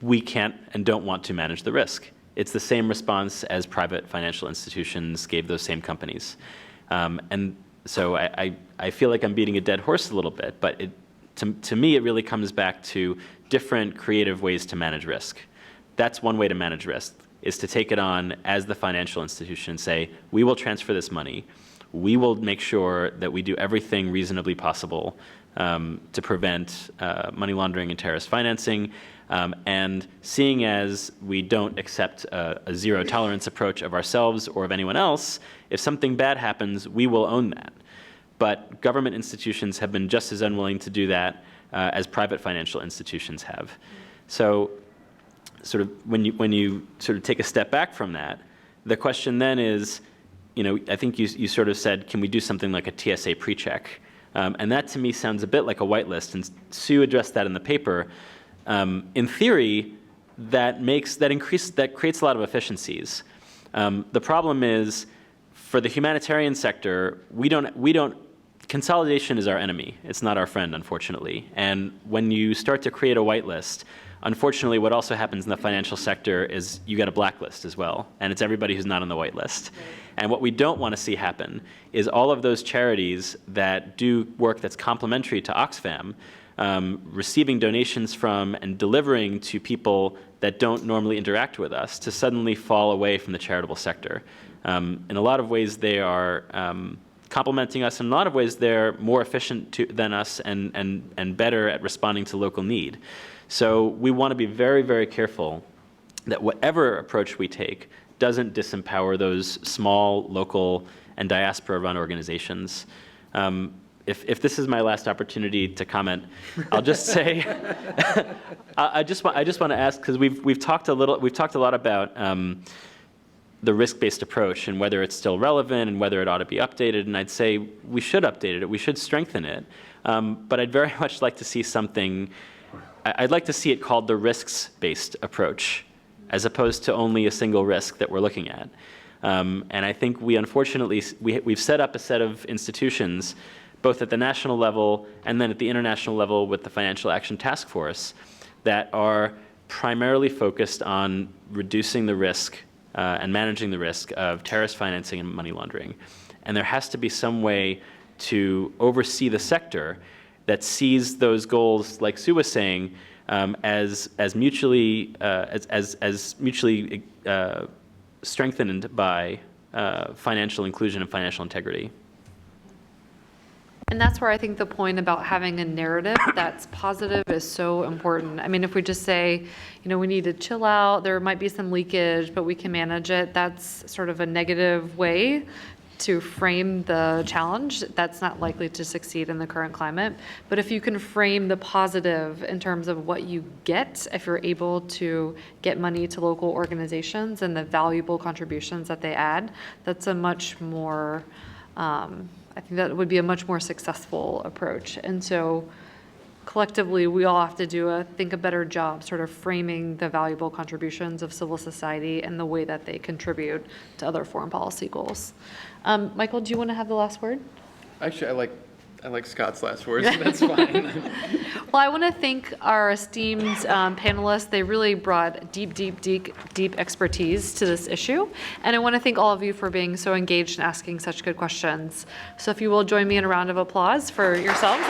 we can't and don't want to manage the risk. It's the same response as private financial institutions gave those same companies. And so I feel like I'm beating a dead horse a little bit, but to me, it really comes back to different creative ways to manage risk. That's one way to manage risk, is to take it on as the financial institution and say, we will transfer this money. We will make sure that we do everything reasonably possible to prevent money laundering and terrorist financing. And seeing as we don't accept a zero tolerance approach of ourselves or of anyone else, if something bad happens, we will own that. But government institutions have been just as unwilling to do that as private financial institutions have. So sort of when you sort of take a step back from that, the question then is, I think you sort of said, can we do something like a TSA pre-check? And that to me sounds a bit like a whitelist, and Sue addressed that in the paper. In theory, that creates a lot of efficiencies. The problem is, for the humanitarian sector, consolidation is our enemy. It's not our friend, unfortunately. And when you start to create a whitelist, unfortunately, what also happens in the financial sector is you get a blacklist as well, and it's everybody who's not on the whitelist. Right. And what we don't want to see happen is all of those charities that do work that's complementary to Oxfam receiving donations from, and delivering to people that don't normally interact with us to suddenly fall away from the charitable sector. In a lot of ways, they are complementing us. In a lot of ways, they're more efficient than us and better at responding to local need. So we want to be very, very careful that whatever approach we take doesn't disempower those small, local, and diaspora-run organizations. If this is my last opportunity to comment, I'll just say, I just want to ask, because we've talked a lot about the risk-based approach and whether it's still relevant and whether it ought to be updated. And I'd say we should update it. We should strengthen it. But I'd very much like to see something. I'd like to see it called the risks-based approach, as opposed to only a single risk that we're looking at. And I think we unfortunately, we've set up a set of institutions, both at the national level and then at the international level with the Financial Action Task Force, that are primarily focused on reducing the risk and managing the risk of terrorist financing and money laundering. And there has to be some way to oversee the sector that sees those goals, like Sue was saying, as mutually strengthened by financial inclusion and financial integrity. And that's where I think the point about having a narrative that's positive is so important. I mean, if we just say, we need to chill out, there might be some leakage, but we can manage it, that's sort of a negative way to frame the challenge. That's not likely to succeed in the current climate. But if you can frame the positive in terms of what you get, if you're able to get money to local organizations and the valuable contributions that they add, that's a much more, I think that would be a much more successful approach. And so collectively, we all have to do a better job sort of framing the valuable contributions of civil society and the way that they contribute to other foreign policy goals. Michael, do you want to have the last word? Actually, I like Scott's last words, so that's fine. Well, I want to thank our esteemed panelists. They really brought deep expertise to this issue. And I want to thank all of you for being so engaged and asking such good questions. So if you will join me in a round of applause for yourselves.